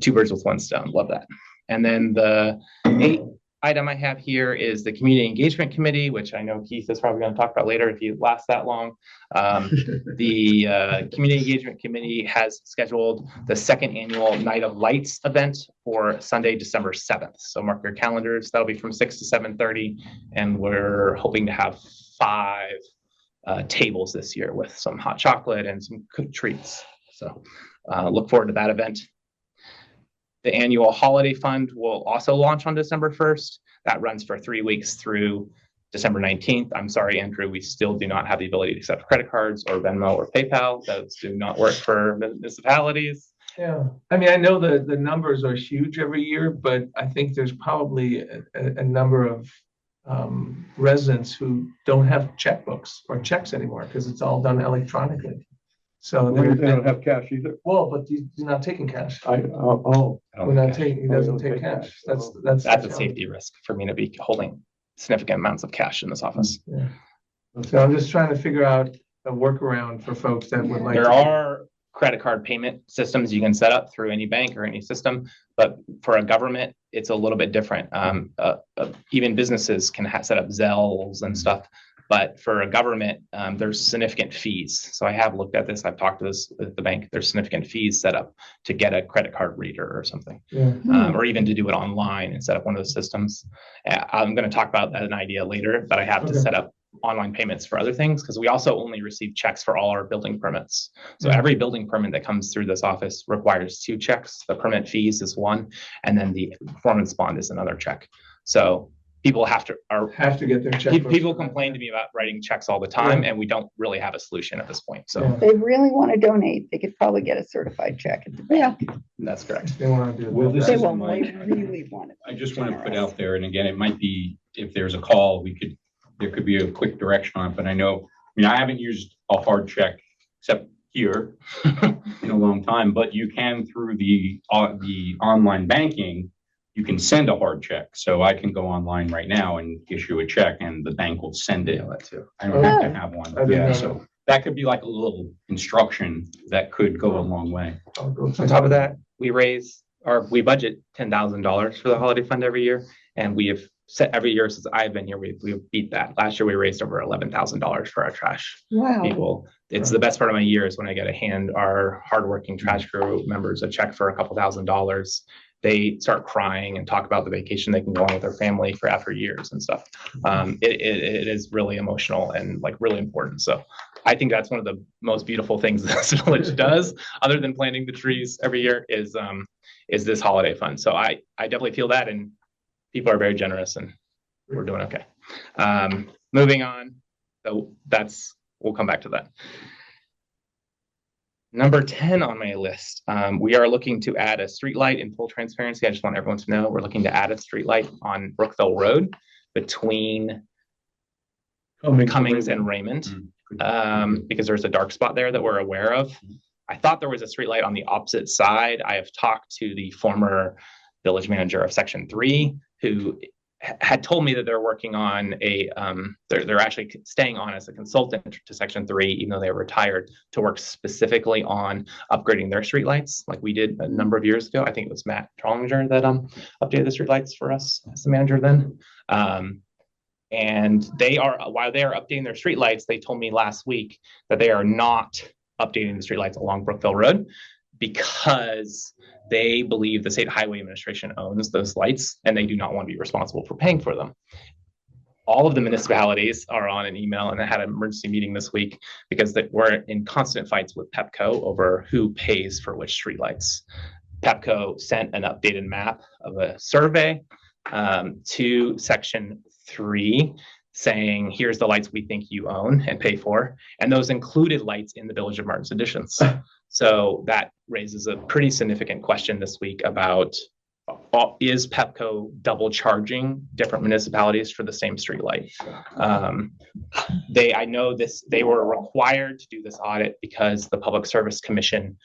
2 birds with 1 stone. Love that. And then the 8th item I have here is the Community Engagement Committee, which I know Keith is probably going to talk about later if you last that long. The Community Engagement Committee has scheduled the 2nd annual Night of Lights event for Sunday, December 7th. So mark your calendars. That'll be from 6 to 7:30, and we're hoping to have 5 tables this year with some hot chocolate and some cooked treats. So look forward to that event. The annual holiday fund will also launch on December 1st. That runs for 3 weeks through December 19th. I'm sorry, Andrew, we still do not have the ability to accept credit cards or Venmo or PayPal. Those do not work for municipalities. Yeah, I mean, I know the numbers are huge every year, but I think there's probably a number of residents who don't have checkbooks or checks anymore because it's all done electronically. So They don't have cash either. well, but he's not taking cash. Oh. We're not taking. He doesn't take cash. That's a safety risk for me to be holding significant amounts of cash in this office. Yeah. So I'm just trying to figure out a workaround for folks that would like. There are credit card payment systems you can set up through any bank or any system, but for a government, it's a little bit different. Even businesses can set up Zells and stuff, but for a government, there's significant fees. So I have looked at this. I've talked to this with the bank. There's significant fees set up to get a credit card reader or something, or even to do it online and set up one of those systems. I'm going to talk about that an idea later, but I have to set up online payments for other things because we also only receive checks for all our building permits. So every building permit that comes through this office requires 2 checks. The permit fees is 1, and then the performance bond is another check. So people have to get their checkbooks. people complain to me about writing checks all the time, and we don't really have a solution at this point. So If they really want to donate, they could probably get a certified check at the bank. that's correct. They want to do Well, this They is won't, my- they really want it. I just want to put out there, and again, it might be, if there's a call, there could be a quick direction on it, but I know, I haven't used a hard check except here in a long time, but you can through the online banking, you can send a hard check. So I can go online right now and issue a check and the bank will send it. That too. I don't have to have I one. didn't Yeah, know so that could be like a little instruction that could go a long way. On top of that, we budget $10,000 for the holiday fund every year, and we have set every year since I've been here, we've beat that. Last year we raised over $11,000 for our trash Wow. people. It's the best part of my year is when I get to hand our hardworking trash crew members a check for a couple $1,000s. They start crying and talk about the vacation they can go on with their family for after years and stuff. It is really emotional and like really important. So I think that's one of the most beautiful things this village does, other than planting the trees every year, is this holiday fund. So I definitely feel that, and people are very generous, and we're doing okay. Moving on. So we'll come back to that. Number 10 on my list, we are looking to add a street light. In full transparency, I just want everyone to know we're looking to add a street light on Brookville Road between Cummings and Raymond, because there's a dark spot there that we're aware of. I thought there was a street light on the opposite side. I have talked to the former village manager of Section 3, who had told me that they're working on they're actually staying on as a consultant to Section 3, even though they were retired, to work specifically on upgrading their streetlights, like we did a number of years ago. I think it was Matt Trollinger that updated the streetlights for us as the manager then. And while they are updating their streetlights, they told me last week that they are not updating the streetlights along Brookville Road because they believe the State Highway Administration owns those lights and they do not want to be responsible for paying for them. All of the municipalities are on an email, and I had an emergency meeting this week because we're in constant fights with Pepco over who pays for which streetlights. Pepco sent an updated map of a survey to Section 3 saying, here's the lights we think you own and pay for. And those included lights in the Village of Martin's additions. So that raises a pretty significant question this week about, is Pepco double charging different municipalities for the same street light? I know they were required to do this audit because the Public Service Commission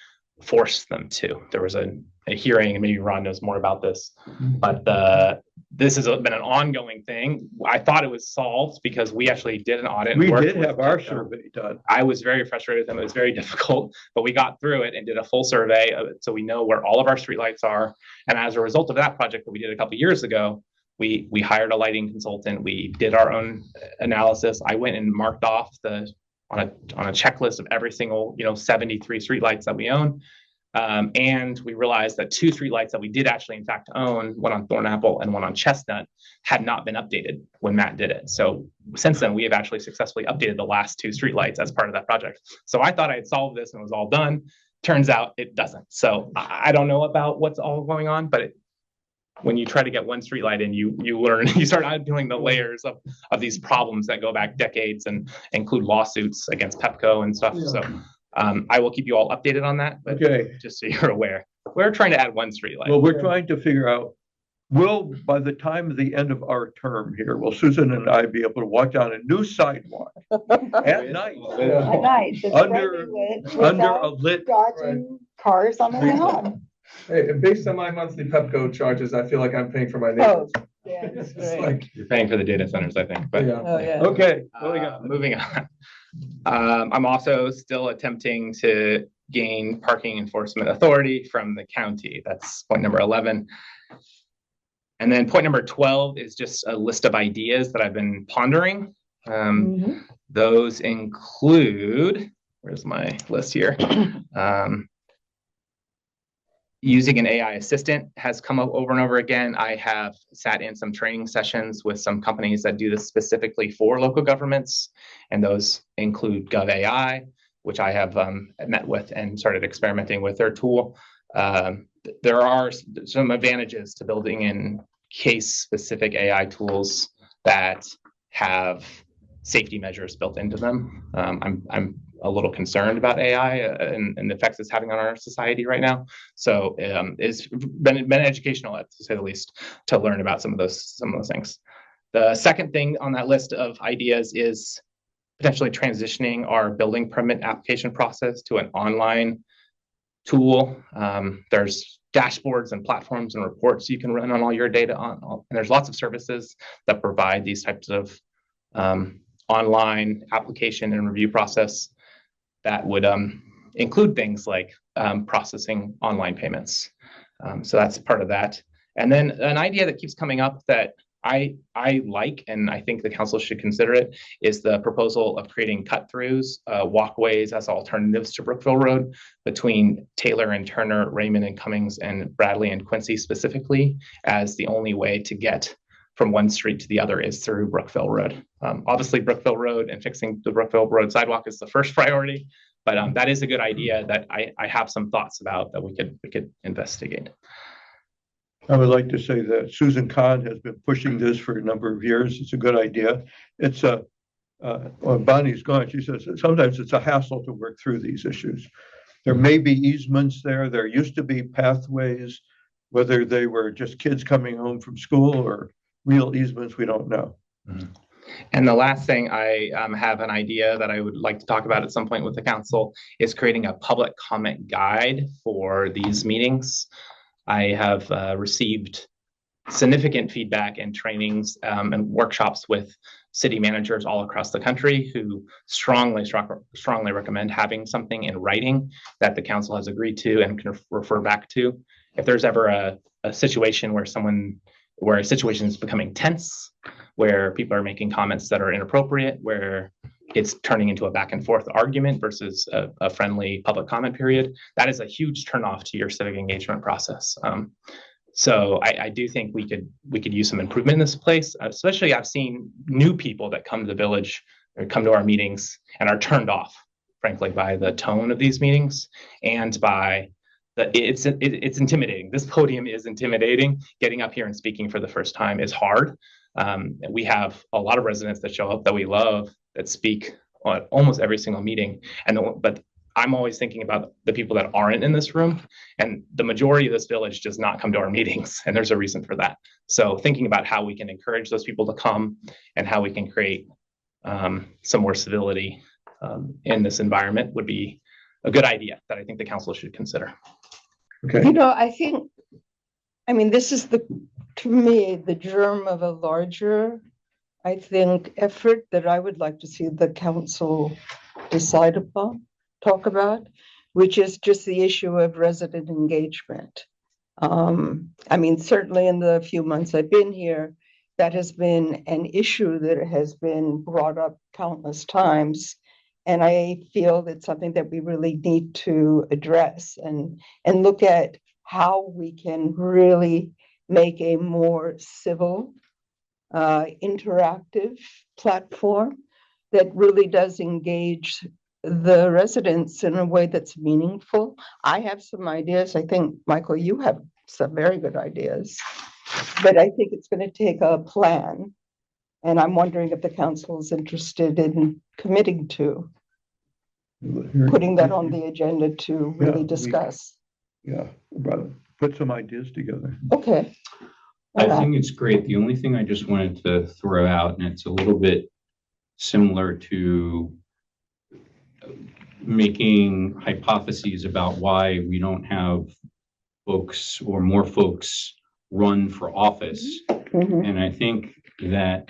forced them to. There was a hearing, and maybe Ron knows more about this, but this has been an ongoing thing. I thought it was solved because we actually did an audit. We did have our survey done. I was very frustrated with them. It was very difficult, but we got through it and did a full survey of it, so we know where all of our streetlights are. And as a result of that project that we did a couple of years ago, we hired a lighting consultant. We did our own analysis. I went and marked off on a checklist of every single 73 streetlights that we own. And we realized that 2 streetlights that we did actually in fact own, one on Thornapple and one on Chestnut, had not been updated when Matt did it. So since then, we have actually successfully updated the last 2 streetlights as part of that project. So I thought I had solved this and it was all done. Turns out it doesn't. So I don't know about what's all going on, but when you try to get one streetlight in, you learn, you start doing the layers of these problems that go back decades and include lawsuits against Pepco and stuff. So I will keep you all updated on that, but just so you're aware, we're trying to add one streetlight. Well, we're trying to figure out, by the time of the end of our term here, will Susan and I be able to walk down a new sidewalk at night? At night. that's Under brightly lit a without lit. dodging cars on the way home. Hey, and based on my monthly Pepco charges, I feel like I'm paying for my neighbors. Yeah, It's right. like, You're paying for the data centers, I think, but yeah. Oh, yeah. Okay, moving on. I'm also still attempting to gain parking enforcement authority from the county. That's point number 11. And then point number 12 is just a list of ideas that I've been pondering. Those include, where's my list here? Using an AI assistant has come up over and over again. I have sat in some training sessions with some companies that do this specifically for local governments, and those include GovAI, which I have met with and started experimenting with their tool. There are some advantages to building in case-specific AI tools that have safety measures built into them. I'm a little concerned about AI and the effects it's having on our society right now. So it's been educational, to say the least, to learn about some of those things. The second thing on that list of ideas is potentially transitioning our building permit application process to an online tool. There's dashboards and platforms and reports you can run on all your data on, and there's lots of services that provide these types of online application and review process that would include things like processing online payments. So that's part of that. And then an idea that keeps coming up that I like, and I think the council should consider it, is the proposal of creating cut-throughs, walkways as alternatives to Brookville Road between Taylor and Turner, Raymond and Cummings, and Bradley and Quincy specifically, as the only way to get from one street to the other is through Brookville Road. Obviously, Brookville Road and fixing the Brookville Road sidewalk is the first priority, but that is a good idea that I have some thoughts about that we could investigate. I would like to say that Susan Kahn has been pushing this for a number of years. It's a good idea. It's when Bonnie's gone, she says sometimes it's a hassle to work through these issues. There may be easements there. There used to be pathways, whether they were just kids coming home from school or real easements, we don't know. Mm-hmm. And the last thing, I have an idea that I would like to talk about at some point with the council is creating a public comment guide for these meetings. I have received significant feedback and trainings and workshops with city managers all across the country who strongly recommend having something in writing that the council has agreed to and can refer back to. If there's ever a situation where a situation is becoming tense, where people are making comments that are inappropriate, where it's turning into a back and forth argument versus a friendly public comment period, that is a huge turnoff to your civic engagement process. So I do think we could use some improvement in this place. Especially, I've seen new people that come to the village or come to our meetings and are turned off, frankly, by the tone of these meetings and by it's intimidating. This podium is intimidating. Getting up here and speaking for the first time is hard. We have a lot of residents that show up that we love that speak on almost every single meeting. But I'm always thinking about the people that aren't in this room, and the majority of this village does not come to our meetings, and there's a reason for that. So thinking about how we can encourage those people to come and how we can create some more civility in this environment would be a good idea that I think the council should consider. Okay. I mean, this is to me, the germ of a larger, I think, effort that I would like to see the council decide upon, talk about, which is just the issue of resident engagement. I mean, certainly in the few months I've been here, that has been an issue that has been brought up countless times. And I feel it's something that we really need to address and look at how we can really make a more civil, interactive platform that really does engage the residents in a way that's meaningful. I have some ideas. I think, Michael, you have some very good ideas, but I think it's going to take a plan. And I'm wondering if the council is interested in committing to putting that on the agenda to really discuss. Put some ideas together. Okay. I think it's great. The only thing I just wanted to throw out, and it's a little bit similar to making hypotheses about why we don't have folks or more folks run for office. Mm-hmm. And I think that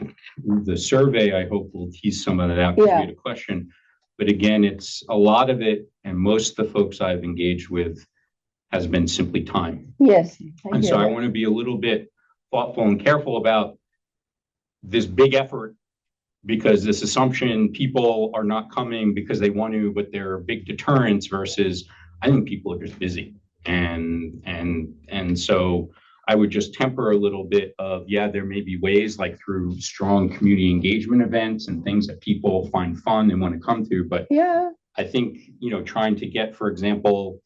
the survey, I hope, will tease some of that out, because we had a question. But again, it's a lot of it, and most of the folks I've engaged with has been simply time. Yes. And so I want to be a little bit thoughtful and careful about this big effort, because this assumption people are not coming because they want to, but they're big deterrents, versus I think people are just busy. And so I would just temper a little bit of, there may be ways like through strong community engagement events and things that people find fun and want to come to. But I think, trying to get, for example,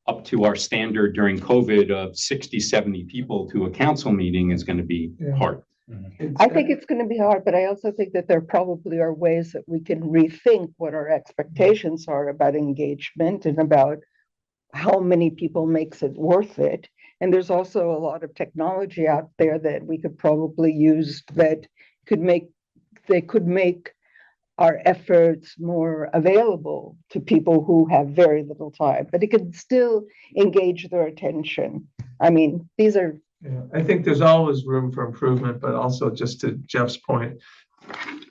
up to our standard during COVID of 60, 70 people to a council meeting is going to be Yeah. hard. I think it's going to be hard, but I also think that there probably are ways that we can rethink what our expectations are about engagement and about how many people makes it worth it. And there's also a lot of technology out there that we could probably use that could make our efforts more available to people who have very little time, but it could still engage their attention. I mean, these are Yeah, I think there's always room for improvement, but also just to Jeff's point,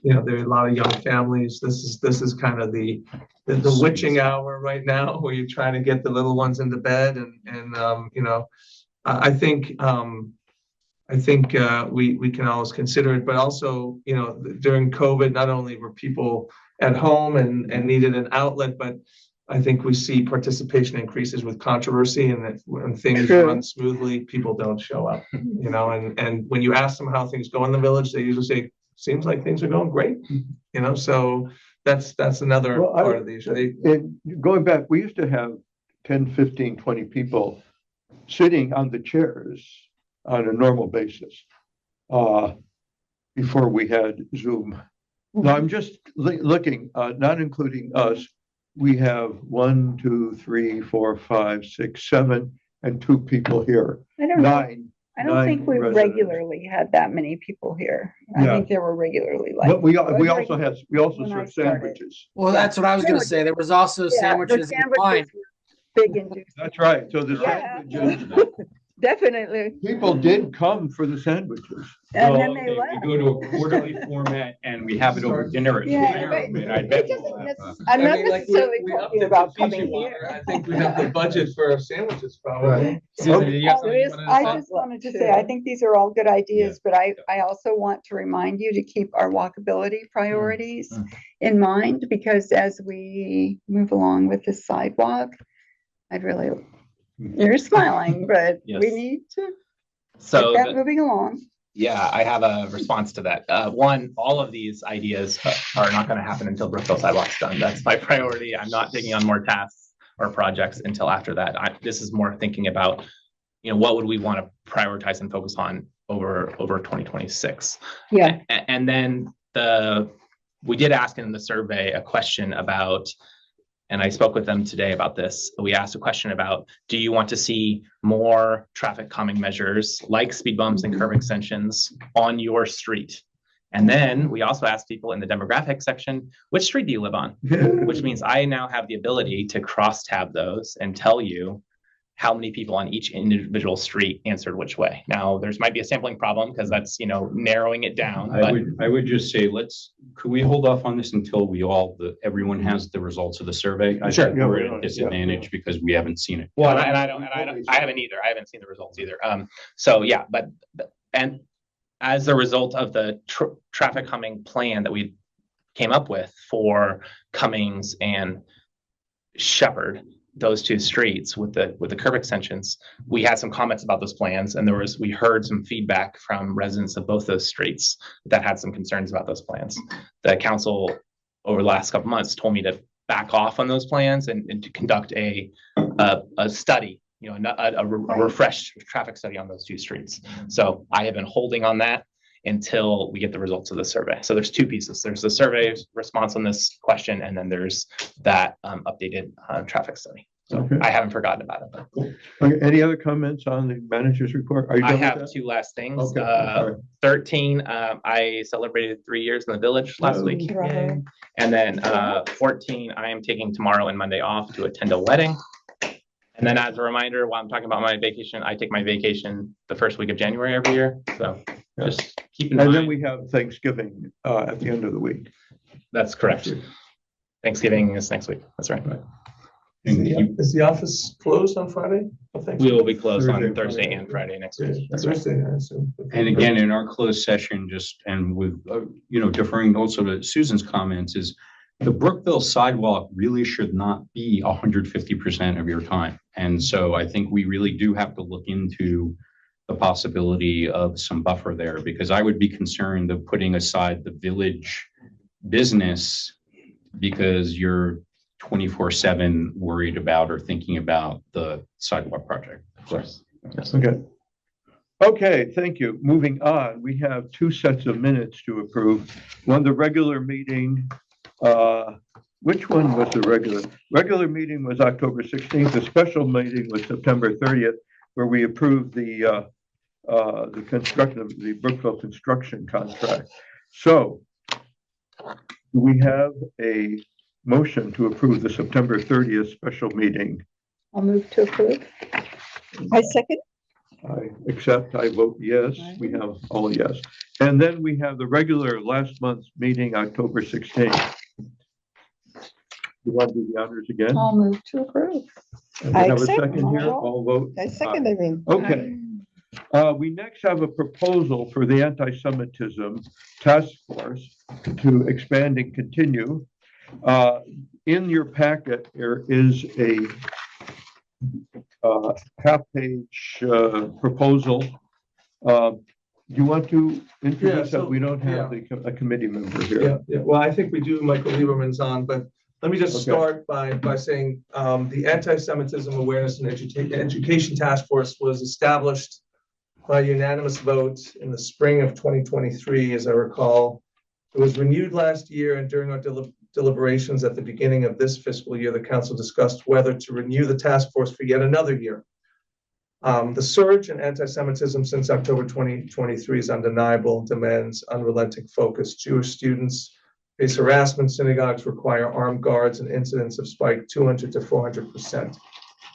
there are a lot of young families. This is kind of the witching hour right now where you're trying to get the little ones into bed and I think we can always consider it, but also, during COVID, not only were people at home and needed an outlet, but I think we see participation increases with controversy, and that when things run smoothly, people don't show up, and when you ask them how things go in the village, they usually say, seems like things are going great, so that's another part of the issue. Going back, we used to have 10, 15, 20 people sitting on the chairs on a normal basis before we had Zoom. Now I'm just looking, not including us. We have 1, 2, 3, 4, 5, 6, 7, and 2 people here. I don't know. I don't Nine think we residents. regularly had that many people here. I Yeah. think there were regularly like. But we it was also regular when I serve started. sandwiches. Well, that's what I was going to say. There was also Yeah, the sandwiches and wine. sandwiches were big and juicy. That's right. So the Yeah. sandwiches, Definitely. people did come for the sandwiches. And Well, then they okay, left. we go to a quarterly format and we have it over dinner. at Yeah, 3 but and I bet it doesn't we'll have, I'm not I mean, like, necessarily we upped talking it about to Fiji coming water. here. I think we have the budget for sandwiches probably. Susan, did you have something you wanted to I say? just wanted to say, I think these are all good ideas, but I also want to remind you to keep our walkability priorities in mind, because as we move along with the sidewalk, you're smiling, but we Yes. need to So get that moving along. yeah, I have a response to that. One, all of these ideas are not going to happen until Brookville sidewalk's done. That's my priority. I'm not taking on more tasks or projects until after that. This is more thinking about, what would we want to prioritize and focus on over 2026. Yeah. And then we did ask in the survey a question about, and I spoke with them today about this. We asked a question about, do you want to see more traffic calming measures like speed bumps and curb extensions on your street? And then we also asked people in the demographic section, which street do you live on? Which means I now have the ability to cross tab those and tell you how many people on each individual street answered which way. Now, might be a sampling problem because that's, narrowing it down. I would just say, could we hold off on this until everyone has the results of the survey? I Sure. think we're at a disadvantage because we haven't seen it. Well, I haven't either. I haven't seen the results either. And as a result of the traffic calming plan that we came up with for Cummings and Shepherd, those 2 streets with the curb extensions, we had some comments about those plans, and we heard some feedback from residents of both those streets that had some concerns about those plans. The council over the last couple months told me to back off on those plans and to conduct a study, a refreshed traffic study on those 2 streets. So I have been holding on that until we get the results of the survey. So there's 2 pieces. There's the survey response on this question, and then there's that updated traffic study. So Okay. I haven't forgotten about it. But Okay, any other comments on the manager's report? Are you I done with have that? 2 last things. Okay, all right. 13, I celebrated 3 years in the village last week. Bravo. And then 14, I am taking tomorrow and Monday off to attend a wedding. And then as a reminder, while I'm talking about my vacation, I take my vacation the first week of January every year. So just keep in And then mind, we have Thanksgiving at the end of the week. that's correct. Thanksgiving is next week. That's right. Is the office closed on Friday? We will be closed on Thursday, Thursday Friday. and Friday next week. That's right. Thursday, I assume. And again, in our closed session, and with, deferring also to Susan's comments, is the Brookville sidewalk really should not be 150% of your time. And so I think we really do have to look into the possibility of some buffer there, because I would be concerned of putting aside the village business because you're 24/7 worried about or thinking about the sidewalk project. Of course. Yes. Okay. Okay, thank you. Moving on, we have two sets of minutes to approve. One, the regular meeting. Which one was the regular? Regular meeting was October 16th. The special meeting was September 30th, where we approved the construction of the Brookville construction contract. So, do we have a motion to approve the September 30th special meeting? I'll move to approve. I second. I accept, I vote yes. We have all yes. And then we have the regular last month's meeting, October 16th. You want to do the honors again? I'll move to approve. And we I have a accept. second here, all vote. I second, I mean. Okay. We next have a proposal for the anti-Semitism task force to expand and continue. In your packet, there is a half-page proposal. You want to introduce that? We don't have a committee member here. Yeah, well, I think we do. Michael Lieberman's on, but let me just Okay. start by saying the Anti-Semitism Awareness and Education Task Force was established by unanimous vote in the spring of 2023, as I recall. It was renewed last year, and during our deliberations at the beginning of this fiscal year, the council discussed whether to renew the task force for yet another year. The surge in anti-Semitism since October 2023 is undeniable, demands unrelenting focus. Jewish students face harassment, synagogues require armed guards, and incidents have spiked 200 to 400%.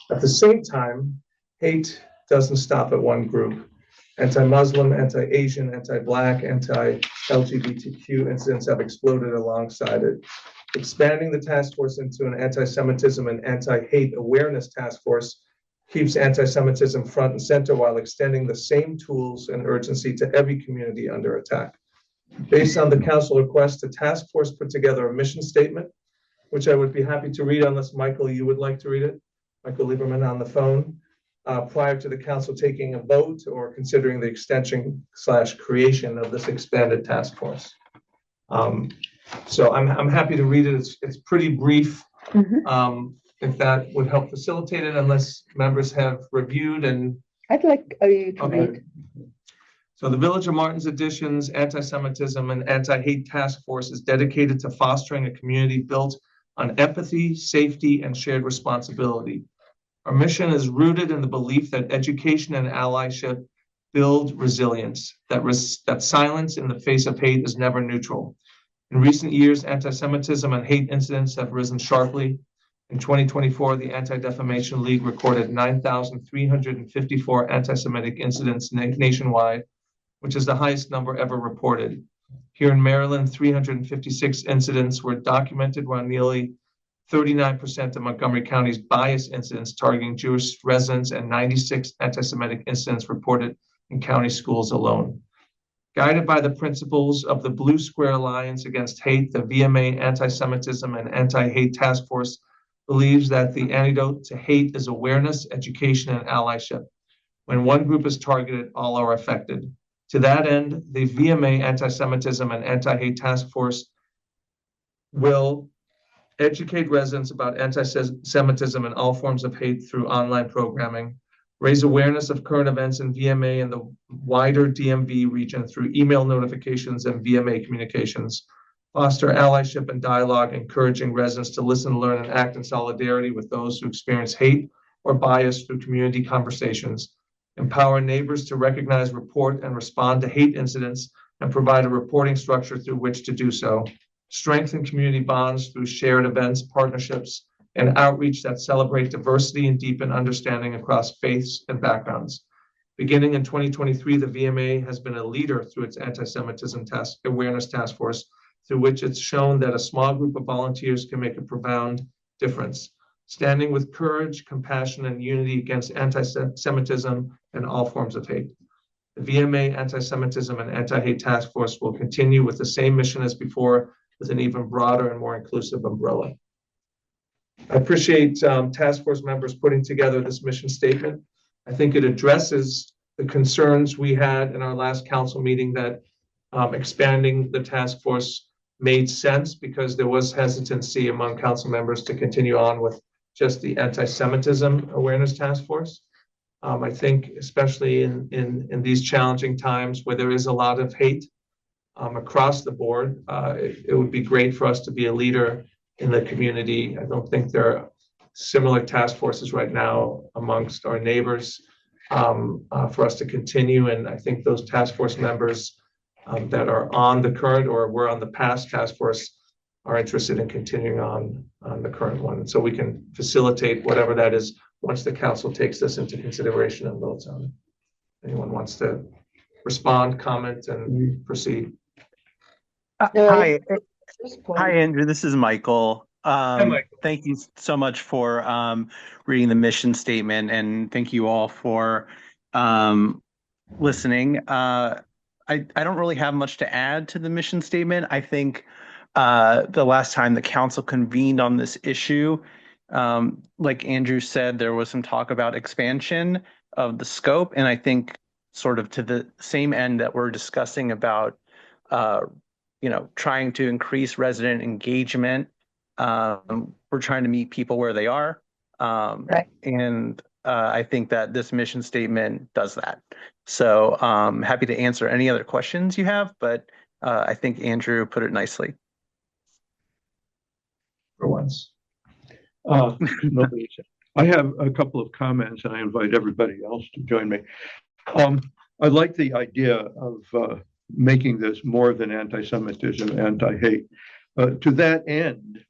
At the same time, hate doesn't stop at one group. Anti-Muslim, anti-Asian, anti-Black, anti-LGBTQ incidents have exploded alongside it. Expanding the task force into an anti-Semitism and anti-hate awareness task force keeps anti-Semitism front and center while extending the same tools and urgency to every community under attack. Based on the council request, the task force put together a mission statement, which I would be happy to read unless Michael, you would like to read it. Michael Lieberman on the phone. Prior to the council taking a vote or considering the extension/creation of this expanded task force. So I'm happy to read it. It's pretty brief. If that would help facilitate it, unless members have reviewed and. I'd like you to Okay. read. So the Village of Martin's Additions Anti-Semitism and Anti-Hate Task Force is dedicated to fostering a community built on empathy, safety, and shared responsibility. Our mission is rooted in the belief that education and allyship build resilience, that silence in the face of hate is never neutral. In recent years, anti-Semitism and hate incidents have risen sharply. In 2024, the Anti-Defamation League recorded 9,354 anti-Semitic incidents nationwide, which is the highest number ever reported. Here in Maryland, 356 incidents were documented, while nearly 39% of Montgomery County's bias incidents targeting Jewish residents and 96 anti-Semitic incidents reported in county schools alone. Guided by the principles of the Blue Square Alliance Against Hate, the VMA Anti-Semitism and Anti-Hate Task Force believes that the antidote to hate is awareness, education, and allyship. When one group is targeted, all are affected. To that end, the VMA Anti-Semitism and Anti-Hate Task Force will educate residents about anti-Semitism and all forms of hate through online programming, raise awareness of current events in VMA and the wider DMV region through email notifications and VMA communications, foster allyship and dialogue, encouraging residents to listen, learn, and act in solidarity with those who experience hate or bias through community conversations, empower neighbors to recognize, report, and respond to hate incidents and provide a reporting structure through which to do so, strengthen community bonds through shared events, partnerships, and outreach that celebrate diversity and deepen understanding across faiths and backgrounds. Beginning in 2023, the VMA has been a leader through its Anti-Semitism Awareness Task Force, through which it's shown that a small group of volunteers can make a profound difference, standing with courage, compassion, and unity against anti-Semitism and all forms of hate. The VMA Anti-Semitism and Anti-Hate Task Force will continue with the same mission as before, with an even broader and more inclusive umbrella. I appreciate task force members putting together this mission statement. I think it addresses the concerns we had in our last council meeting that expanding the task force made sense because there was hesitancy among council members to continue on with just the anti-Semitism awareness task force. I think especially in these challenging times where there is a lot of hate across the board, it would be great for us to be a leader in the community. I don't think there are similar task forces right now amongst our neighbors for us to continue. And I think those task force members that are on the current or were on the past task force are interested in continuing on the current one. And so we can facilitate whatever that is once the council takes this into consideration and votes on it. Anyone wants to respond, comment, and proceed? Hi, This point- hi, Andrew. This is Michael. Michael. Thank you so much for reading the mission statement, and thank you all for listening. I don't really have much to add to the mission statement. I think the last time the council convened on this issue, like Andrew said, there was some talk about expansion of the scope, and I think sort of to the same end that we're discussing about trying to increase resident engagement. We're trying to meet people where they are. Right. And I think that this mission statement does that. So happy to answer any other questions you have, but I think Andrew put it nicely. For once. I have a couple of comments and I invite everybody else to join me. I like the idea of making this more than anti-Semitism, anti-hate. To that end,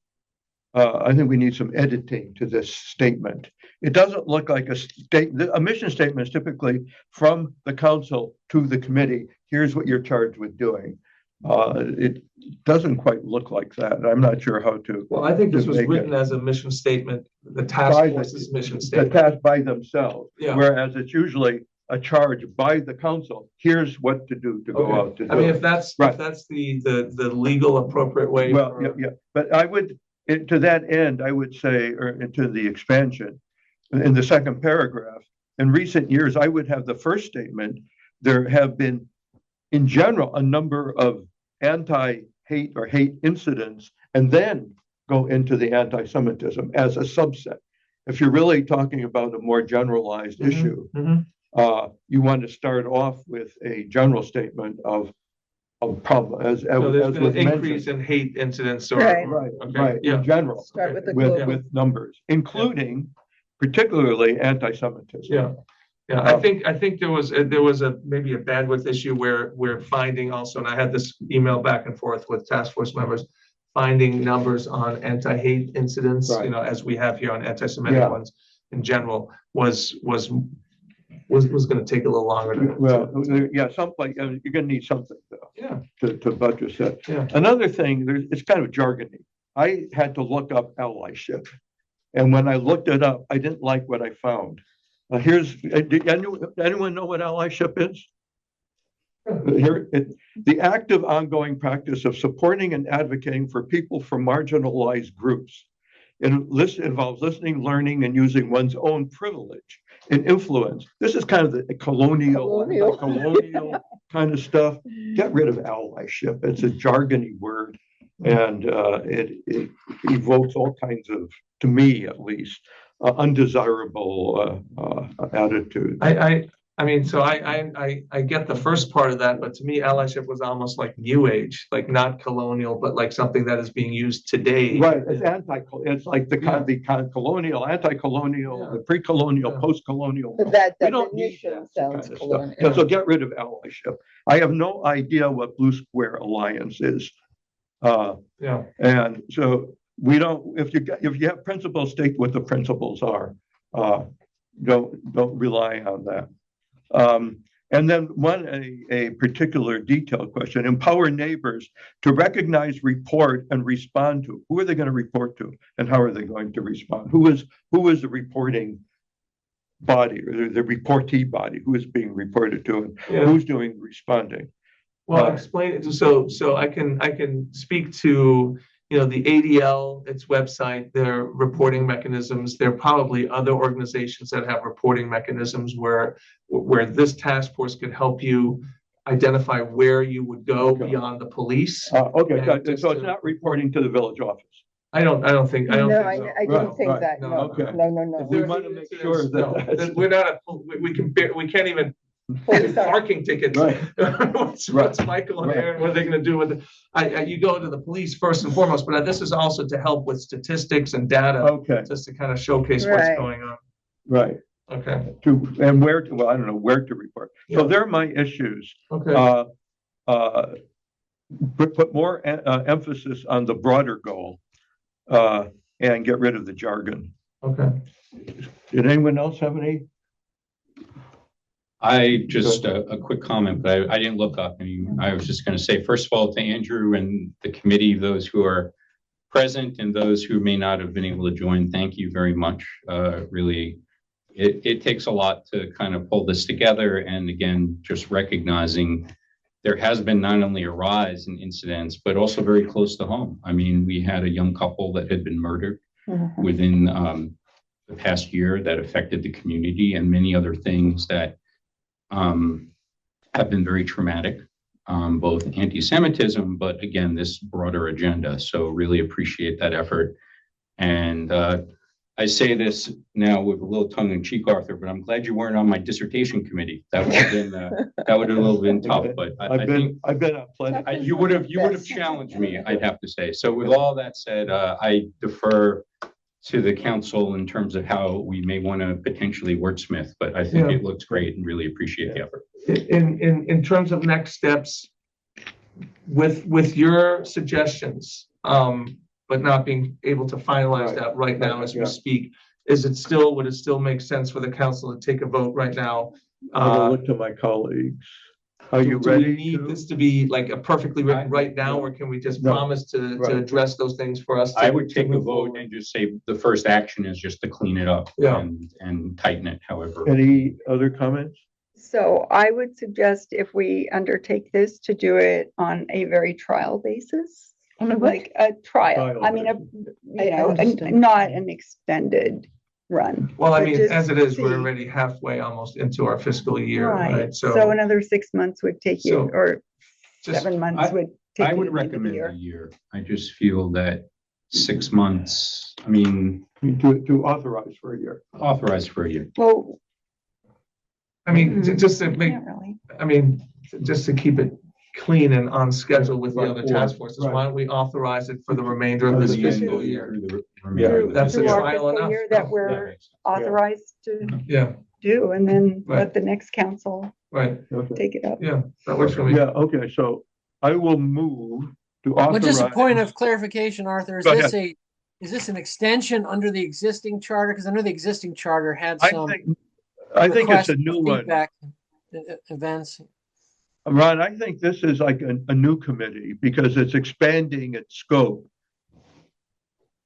I think we need some editing to this statement. It doesn't look like a mission statement is typically from the council to the committee. Here's what you're charged with doing. It doesn't quite look like that. I'm not sure how to. Well, I think this was written as a mission statement, the task force's mission statement. The task by themselves, Yeah. whereas it's usually a charge by the council. Here's what to do to go out to do. I mean, it. if that's Right. the legal appropriate way. Well, for- yeah, but I would, to that end, I would say, or into the expansion, in the second paragraph, in recent years, I would have the first statement, there have been, in general, a number of anti-hate or hate incidents, and then go into the anti-Semitism as a subset. If you're really talking about a more generalized issue, you want to start off with a general statement of problem, as So there's as been was an increase mentioned. in hate incidents or. Right. Right, Okay, right, yeah. in general, Start with the with, global. with numbers, including particularly anti-Semitism. Yeah. Yeah, I think there was a maybe a bandwidth issue where we're finding also, and I had this email back and forth with task force members, finding numbers on anti-hate incidents, Right. As we have here on anti-Semitic Yeah. ones in general, was going to take a little longer to. Well, yeah, someplace, you're gonna need something though, Yeah, to buttress that. yeah. Another thing, it's kind of jargony. I had to look up allyship. And when I looked it up, I didn't like what I found. Anyone know what allyship is? The active ongoing practice of supporting and advocating for people from marginalized groups. It involves listening, learning, and using one's own privilege and influence. This is kind of the colonial kind of stuff. Get rid of allyship. It's a jargony word, and it evokes all kinds of, to me at least, undesirable attitudes. I mean, so I get the first part of that, but to me, allyship was almost like new age, like not colonial, but like something that is being used today. Right, it's it's like the colonial, anti-colonial, Yeah. the pre-colonial, Yeah. post-colonial. But that We don't need definition that sounds kind of stuff. colonial. Yeah, so get rid of allyship. I have no idea what Blue Square Alliance is. Yeah. And so we don't, if you have principles, state what the principles are. Don't rely on that. And then a particular detailed question, empower neighbors to recognize, report, and respond to. Who are they going to report to, and how are they going to respond? Who is the reporting body, or the reportee body? Who is being reported to, and Yeah. who's doing responding? Well, explain it. So I can speak to, the ADL, its website, their reporting mechanisms. There are probably other organizations that have reporting mechanisms where this task force could help you identify where you would go Okay. beyond the police. Okay, And got it. just So it's to- not reporting to the village office. I don't think No, so. I Right, didn't think right. that. No, No, okay. no, no, no. We want to make sure No, that. we're not, we can't even Police are- parking tickets. Right. What's Michael and Right. Aaron, what are they gonna do with it? You go to the police first and foremost, but this is also to help with statistics and data, Okay, just to kind of showcase what's Right. going on. right. Okay, And where to, well, I don't know where to report. So Yeah. they're my issues. okay. Put more emphasis on the broader goal, and get rid of the jargon. Okay. Did anyone else have any? I just a quick comment, but I didn't look up any. I was just going to say, first of all, to Andrew and the committee, those who are present and those who may not have been able to join, thank you very much. Really, it takes a lot to kind of pull this together. And again, just recognizing there has been not only a rise in incidents, but also very close to home. I mean, we had a young couple that had been murdered within the past year that affected the community, and many other things that have been very traumatic, both anti-Semitism, but again, this broader agenda. So really appreciate that effort. And I say this now with a little tongue in cheek, Arthur, but I'm glad you weren't on my dissertation committee. That would have been that would have a little been tough. But I think I've been on plenty. you would have challenged me, I'd have to say. So with all that said, I defer to the council in terms of how we may want to potentially wordsmith, but I think Yeah. it looks great and really appreciate the effort. In terms of next steps, with your suggestions, but not being able to finalize Right. that right now as we Yeah. speak, would it still make sense for the council to take a vote right now? I will look to my colleagues. Are you Do we ready? need this to be like a perfectly written right now, or can we just No. promise to Right. address those things for us? I to- would to take a move vote forward? and just say the first action is just to clean it up Yeah. and tighten it however. Any other comments? So I would suggest if we undertake this to do it on a very trial basis, like a trial. Trial I mean, understand. not an extended run. Well, I but mean, just as it is, we're see. already halfway almost into our fiscal year, right? Right. So another 6 months would take you, So or just- 7 months would take I you would to the end of the recommend year. a year. I just feel that 6 months, I mean, To authorize for a year. authorized for a year. Well, I mean, just to make, not really. I mean, just to keep it clean and on schedule with the Right. other task forces, Right. why don't we authorize it for the remainder of For this the end fiscal of the year? Through the remainder of the That's a Through fiscal our year. trial fiscal enough. year that That we're makes sense. authorized to Yeah, do, and then Right. let the next council right, Okay. take it up. yeah, that works for me. Yeah, okay, so I will move to Well, authorize. just a point of clarification, Arthur, Go ahead. is this an extension under the existing charter? Because I know the existing charter had I some think it's requests a for new one. feedback events. Ron, I think this is like a new committee because it's expanding its scope.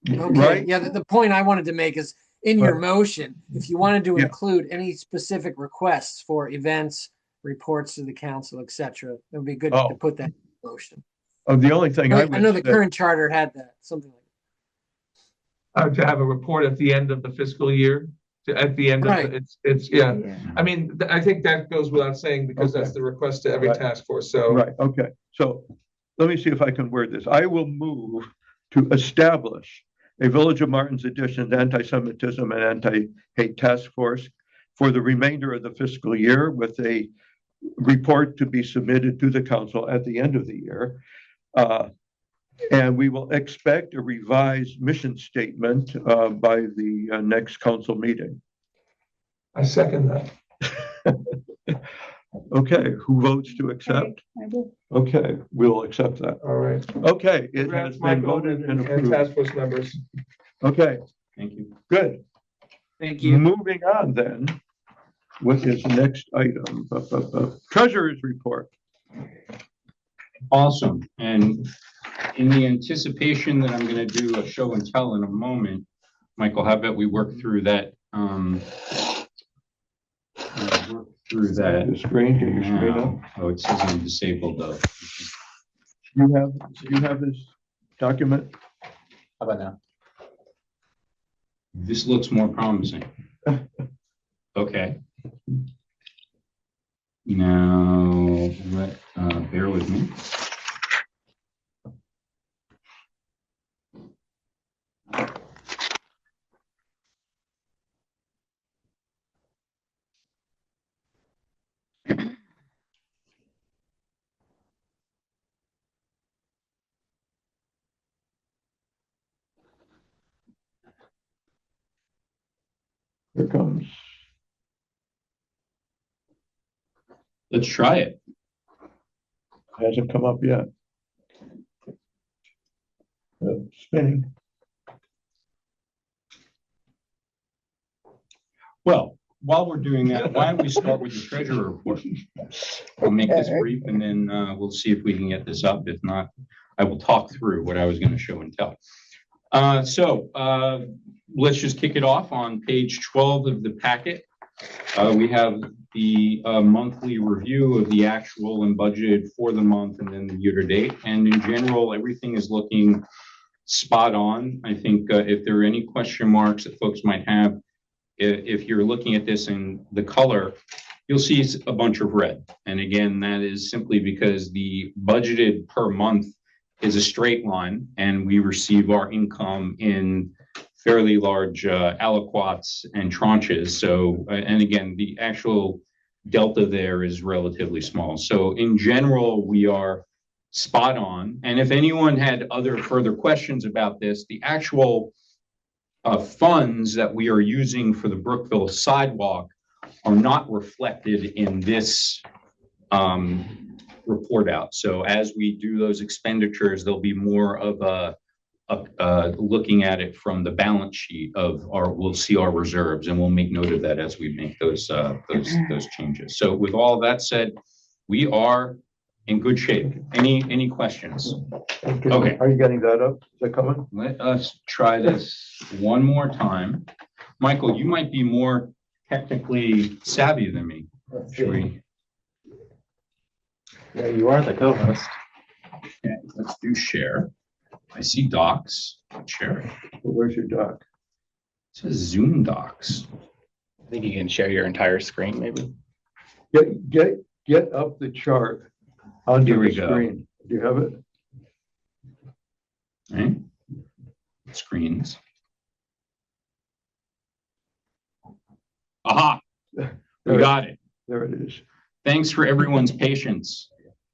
Okay, Right? yeah, the point I wanted to make is in your Right. motion, if you wanted to Yeah. include any specific requests for events, reports to the council, et cetera, it would be good Oh. to put that in the motion. The only thing I I know the would say, current charter had that, something like To have a report at the end of the fiscal year, at the end of, Right. it's, yeah. I mean, I think that goes without saying because Okay. that's the request to every Right. task force, so. right, okay, so let me see if I can word this. I will move to establish a Village of Martin's Edition anti-Semitism and anti-hate task force for the remainder of the fiscal year with a report to be submitted to the council at the end of the year. And we will expect a revised mission statement by the next council meeting. I second that. Okay, who votes to accept? I will. Okay, we'll accept that. All right. Okay, it Congrats, has been Michael voted and and approved. task force members. Okay, Thank you. good. Thank Moving on then, what is the next item? Treasurer's report. Awesome. And in the anticipation that I'm going to do a show and tell in a moment, Michael, how about we work through that? Work through that. The screen, get your screen up. now. Oh, it says I'm disabled though. You have this document? How about now? This looks more promising. Okay. Now, bear with me. Here comes. Let's try it. Hasn't come up yet. Spinning. Well, while we're doing that, why don't we start with the treasurer report? I'll make this brief and then we'll see if we can get this up. If not, I will talk through what I was going to show and tell. Let's just kick it off on page 12 of the packet. We have the monthly review of the actual and budgeted for the month and then the year to date. And in general, everything is looking spot on. I think if there are any question marks that folks might have, if you're looking at this in the color, you'll see a bunch of red. And again, that is simply because the budgeted per month is a straight line and we receive our income in fairly large aliquots and tranches. So, and again, the actual delta there is relatively small. So in general, we are spot on. And if anyone had other further questions about this, the actual funds that we are using for the Brookville sidewalk are not reflected in this report out. So as we do those expenditures, there'll be more of a looking at it from the balance sheet of we'll see our reserves, and we'll make note of that as we make those changes. So with all that said, we are in good shape. Any questions? Okay. Are you getting that up? Is that coming? Let us try this one more time. Michael, you might be more technically savvy than me. Should we? Yeah, you are the co-host. Okay, let's do share. I see docs. Share. Where's your doc? It says Zoom docs. I think you can share your entire screen, maybe. Get up the chart onto Here we the go. screen. Do you have it? Right? Screens. Aha! We got it. There it is. Thanks for everyone's patience.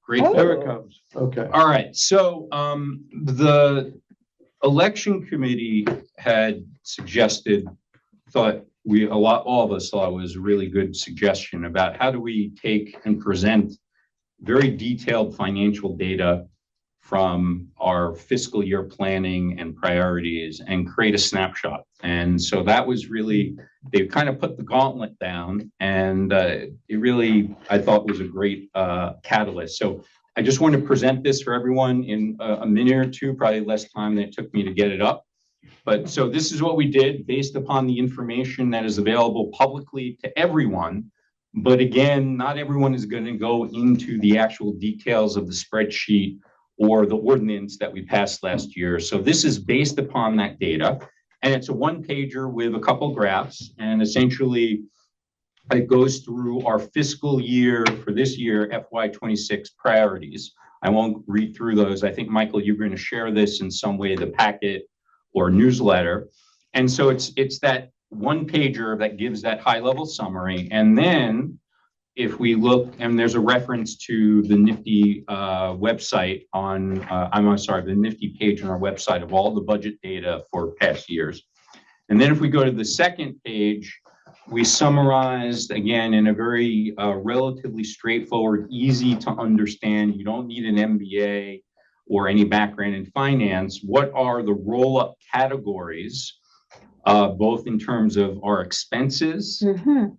Great. There it comes. Okay. All right. So the election committee had suggested, all of us thought it was a really good suggestion about how do we take and present very detailed financial data from our fiscal year planning and priorities and create a snapshot. And so that was really, they kind of put the gauntlet down, and it really, I thought, was a great catalyst. So I just want to present this for everyone in a minute or two, probably less time than it took me to get it up. But so this is what we did based upon the information that is available publicly to everyone. But again, not everyone is going to go into the actual details of the spreadsheet or the ordinance that we passed last year. So this is based upon that data. And it's a one-pager with a couple graphs. And essentially, it goes through our fiscal year for this year, FY26 priorities. I won't read through those. I think, Michael, you're going to share this in some way, the packet or newsletter. And so it's that one pager that gives that high-level summary. And then if we look, and there's a reference to the Nifty website on, the Nifty page on our website of all the budget data for past years. And then if we go to the second page, we summarized, again, in a very relatively straightforward, easy to understand, you don't need an MBA or any background in finance, what are the roll-up categories, both in terms of our expenses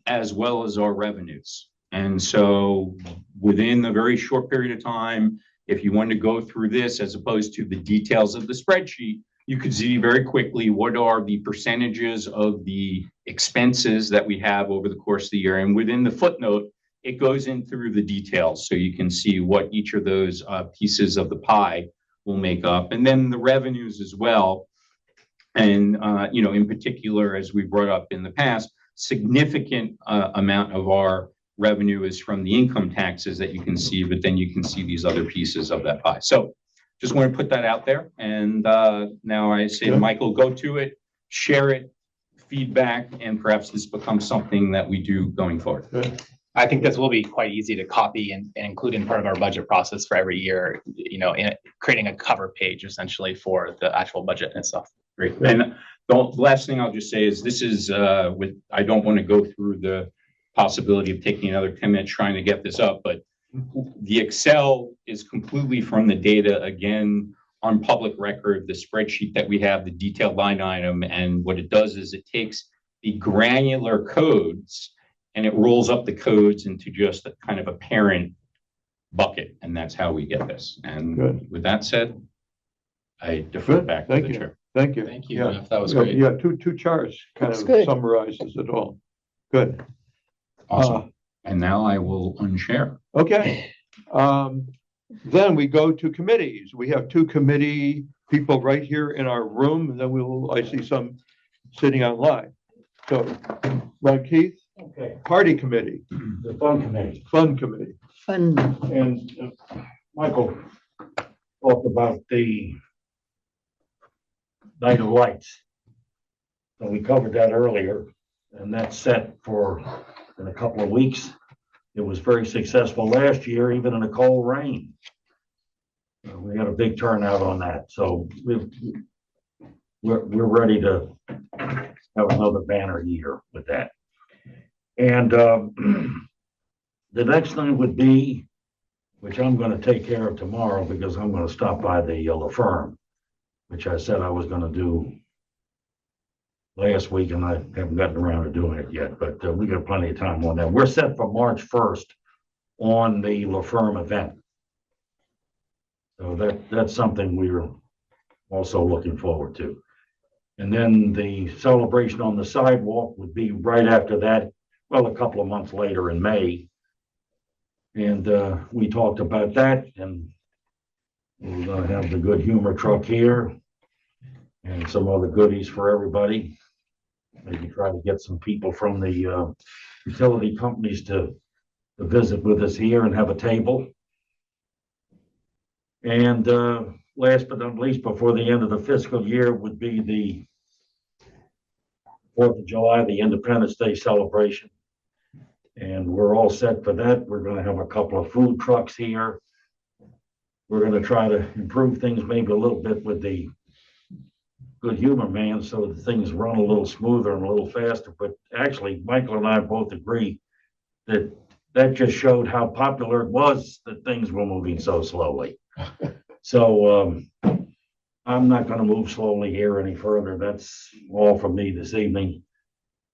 as well as our revenues. And so within a very short period of time, if you want to go through this as opposed to the details of the spreadsheet, you could see very quickly what are the percentages of the expenses that we have over the course of the year. And within the footnote, it goes in through the details. So you can see what each of those pieces of the pie will make up. And then the revenues as well. And, in particular, as we brought up in the past, significant amount of our revenue is from the income taxes that you can see, but then you can see these other pieces of that pie. So just want to put that out there. And now I say to Michael, go to it, share it, feedback, and perhaps this becomes something that we do going forward. I think this will be quite easy to copy and include in part of our budget process for every year, you know, in creating a cover page essentially for the actual budget and stuff. Great. And the last thing I'll just say is this is I don't want to go through the possibility of taking another 10 minutes trying to get this up, but the Excel is completely from the data, again, on public record, the spreadsheet that we have, the detailed line item, and what it does is it takes the granular codes and it rolls up the codes into just a kind of a parent bucket, and that's how we get this. And with that said, I defer back to the chair. Thank you. Thank you. Yeah, That was great. Yeah, two charts kind That's of good. summarizes it all. Good. Awesome. And now I will unshare. Okay. Then we go to committees. We have two committee people right here in our room, and then I see some sitting online. So, Ron Keith, Okay, Party Committee, the fun committee. Fun Committee. Fun. And Michael talked about the Night of Lights. And we covered that earlier, and that's set for in a couple of weeks. It was very successful last year, even in the cold rain. We had a big turnout on that, so we're ready to have another banner year with that. And the next thing would be, which I'm going to take care of tomorrow because I'm going to stop by the La Firm, which I said I was going to do last week, and I haven't gotten around to doing it yet, but we got plenty of time on that. We're set for March 1st on the La Firm event. So that's something we're also looking forward to. And then the celebration on the sidewalk would be right after that, well, a couple of months later in May. And we talked about that, and we're going to have the Good Humor truck here and some other goodies for everybody. Maybe try to get some people from the utility companies to visit with us here and have a table. And last but not least, before the end of the fiscal year would be the 4th of July, the Independence Day celebration. And we're all set for that. We're going to have a couple of food trucks here. We're going to try to improve things maybe a little bit with the Good Humor Man so that things run a little smoother and a little faster. But actually, Michael and I both agree that that just showed how popular it was that things were moving so slowly. So I'm not going to move slowly here any further. That's all from me this evening.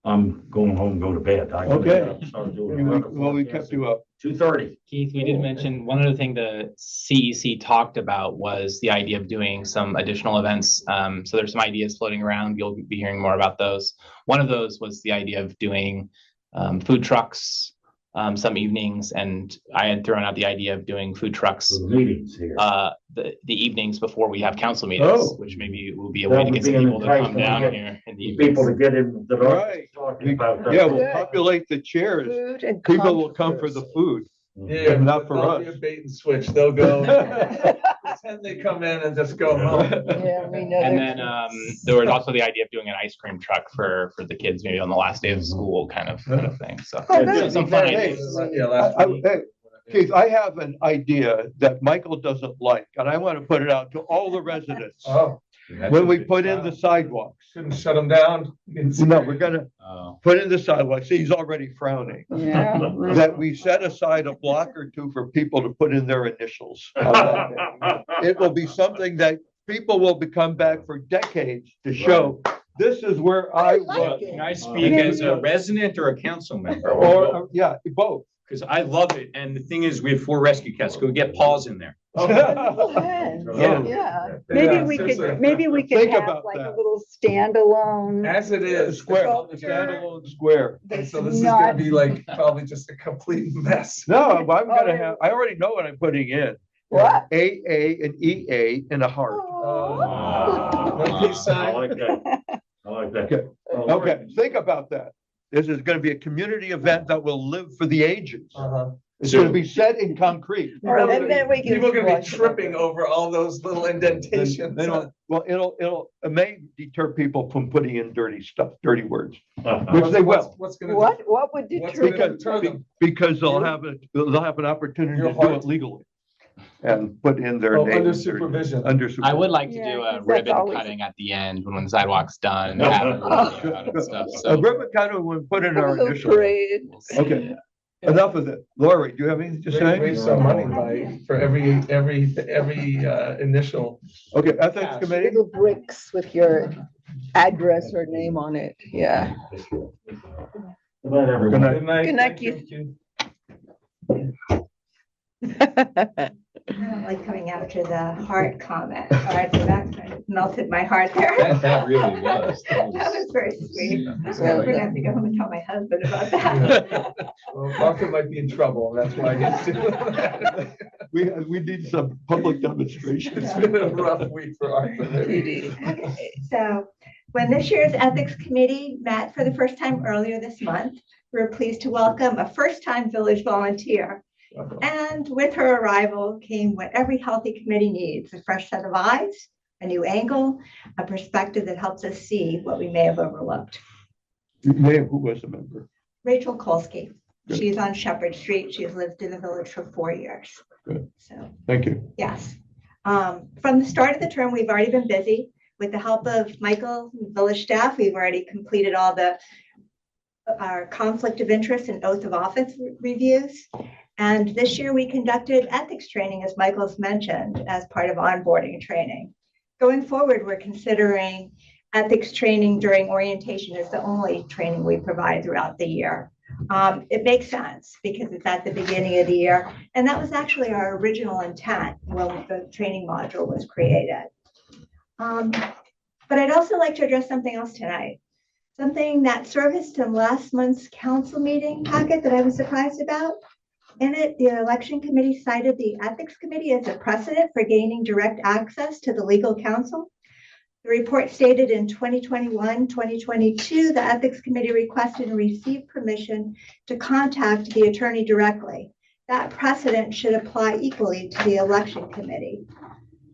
I'm going home, go to bed. Okay. Well, we kept you up. 2:30. Keith, we did mention, one other thing the CEC talked about was the idea of doing some additional events. So there's some ideas floating around. You'll be hearing more about those. One of those was the idea of doing food trucks some evenings, and I had thrown out the idea of doing food trucks meetings here. The evenings before we have council meetings, which maybe will be a way to get some people to come down here in the evenings. People to get in the Right. talking about that. Yeah, we'll populate the chairs. Food and People will come for the food. Yeah, Not for there'll us. be a bait and switch. They'll go, pretend they come in and just go home. Yeah, we know. And they're then kids. there was also the idea of doing an ice cream truck for the kids, maybe on the last day of school kind of thing. So, Oh, that'd some be fun very ideas. nice. Yeah, last week. Hey, Keith, I have an idea that Michael doesn't like, and I want to put it out to all the residents. Oh, When we put in the sidewalks, shouldn't shut them down. no, we're gonna put in the sidewalks. See, he's already frowning. Yeah. That we set aside a block or two for people to put in their initials. It will be something that people will come back for decades to show, this is where I like was. it. Can I speak as a resident or a council member? Or, yeah, both. Because I love it. And the thing is, we have 4 rescue cats. Go get paws in there. Yeah. Yeah, Maybe seriously. we could Think have about like a that. little standalone. As it is. Square, Sculpture. standalone square. And That's so this is gonna not- be like probably just a complete mess. No, I'm gonna have, I already know what I'm putting in. What? AA and EA and a heart. One peace I sign. like that. I like that. Okay. Okay, think about that. This is gonna be a community event that will live for the ages. Uh-huh. It's gonna be set in concrete. And then we can People are gonna be watch it. tripping over all those little indentations. They don't, well, it may deter people from putting in dirty stuff, dirty words, Uh-huh. which they will. What's gonna? What would What's deter gonna them? deter them? Because they'll have an opportunity Your to do heart. it legally and put in their Oh, name. under supervision. Under I supervision. would like to Yeah, do a 'cause that's ribbon always- cutting at the end when the sidewalk's done and have everyone out and stuff. A So ribbon cutting would put in A our little initial. parade. we'll see. Okay, enough of it. Lori, do you have anything to Raise say? some money for every initial. Okay, ethics Cash. committee? Little bricks with your address or name on it, yeah. Good night, everyone. Good night. Good night, Thank Keith. I don't like coming after the heart comment. That kind of melted my heart there. That really was. That was very sweet. I'm was gonna good. have to go home and tell my husband about that. Well, Martha might be in trouble, that's why I get to. We need some public demonstrations. It's been a rough week for Arthur. Okay, so when this year's ethics committee met for the first time earlier this month, we were pleased to welcome a first-time village volunteer. And with her arrival came what every healthy committee needs: a fresh set of eyes, a new angle, a perspective that helps us see what we may have overlooked. Who was a member? Rachel Kolsky. Good. She's on Shepherd Street. She's lived in the village for 4 years. Good. So, Thank you. yes. From the start of the term, we've already been busy. With the help of Michael, and village staff, we've already completed all our conflict of interest and oath of office reviews. And this year we conducted ethics training, as Michael's mentioned, as part of onboarding training. Going forward, we're considering ethics training during orientation as the only training we provide throughout the year. It makes sense because it's at the beginning of the year. And that was actually our original intent when the training module was created. But I'd also like to address something else tonight. Something that surfaced in last month's council meeting packet that I was surprised about. In it, the election committee cited the ethics committee as a precedent for gaining direct access to the legal counsel. The report stated in 2021-2022, the ethics committee requested and received permission to contact the attorney directly. That precedent should apply equally to the election committee.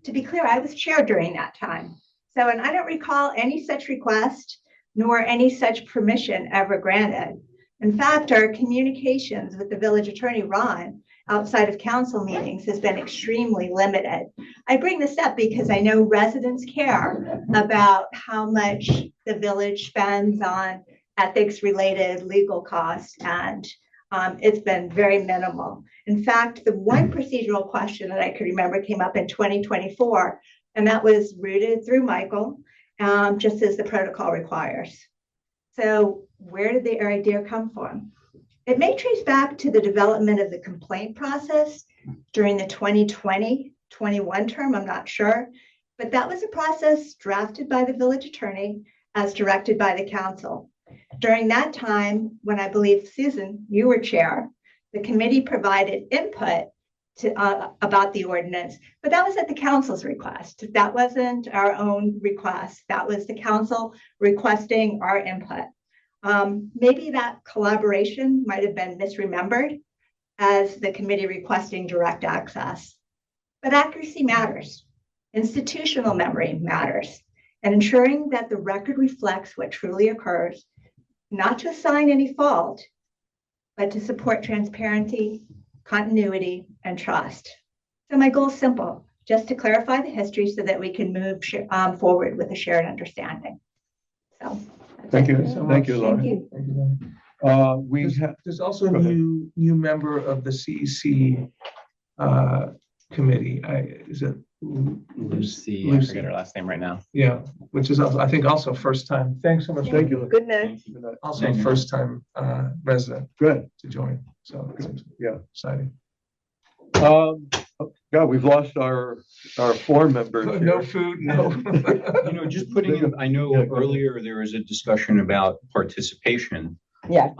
To be clear, I was chair during that time. So, and I don't recall any such request nor any such permission ever granted. In fact, our communications with the village attorney, Ron, outside of council meetings has been extremely limited. I bring this up because I know residents care about how much the village spends on ethics-related legal costs, and it's been very minimal. In fact, the one procedural question that I could remember came up in 2024, and that was routed through Michael, just as the protocol requires. So where did the idea come from? It may trace back to the development of the complaint process during the 2020-21 term, I'm not sure, but that was a process drafted by the village attorney as directed by the council. During that time, when I believe, Susan, you were chair, the committee provided input to about the ordinance, but that was at the council's request. That wasn't our own request. That was the council requesting our input. Maybe that collaboration might have been misremembered as the committee requesting direct access. But accuracy matters. Institutional memory matters. And ensuring that the record reflects what truly occurs, not to assign any fault, but to support transparency, continuity, and trust. So my goal is simple, just to clarify the history so that we can move forward with a shared understanding. So. Thank you. so Thank much. you, Laura. Thank you. Thank you. There's also a Go ahead. new member of the CEC committee. Is it Lucy, I Lucy. forget her last name right now. Yeah, which is also, I think also first time. Thanks so much. Thank you. Good night. Also first time resident Good. to join. So it's Yeah. exciting. Yeah, we've lost our 4 members No here. food, no. Just putting in, I know earlier there was a discussion about participation. Yeah.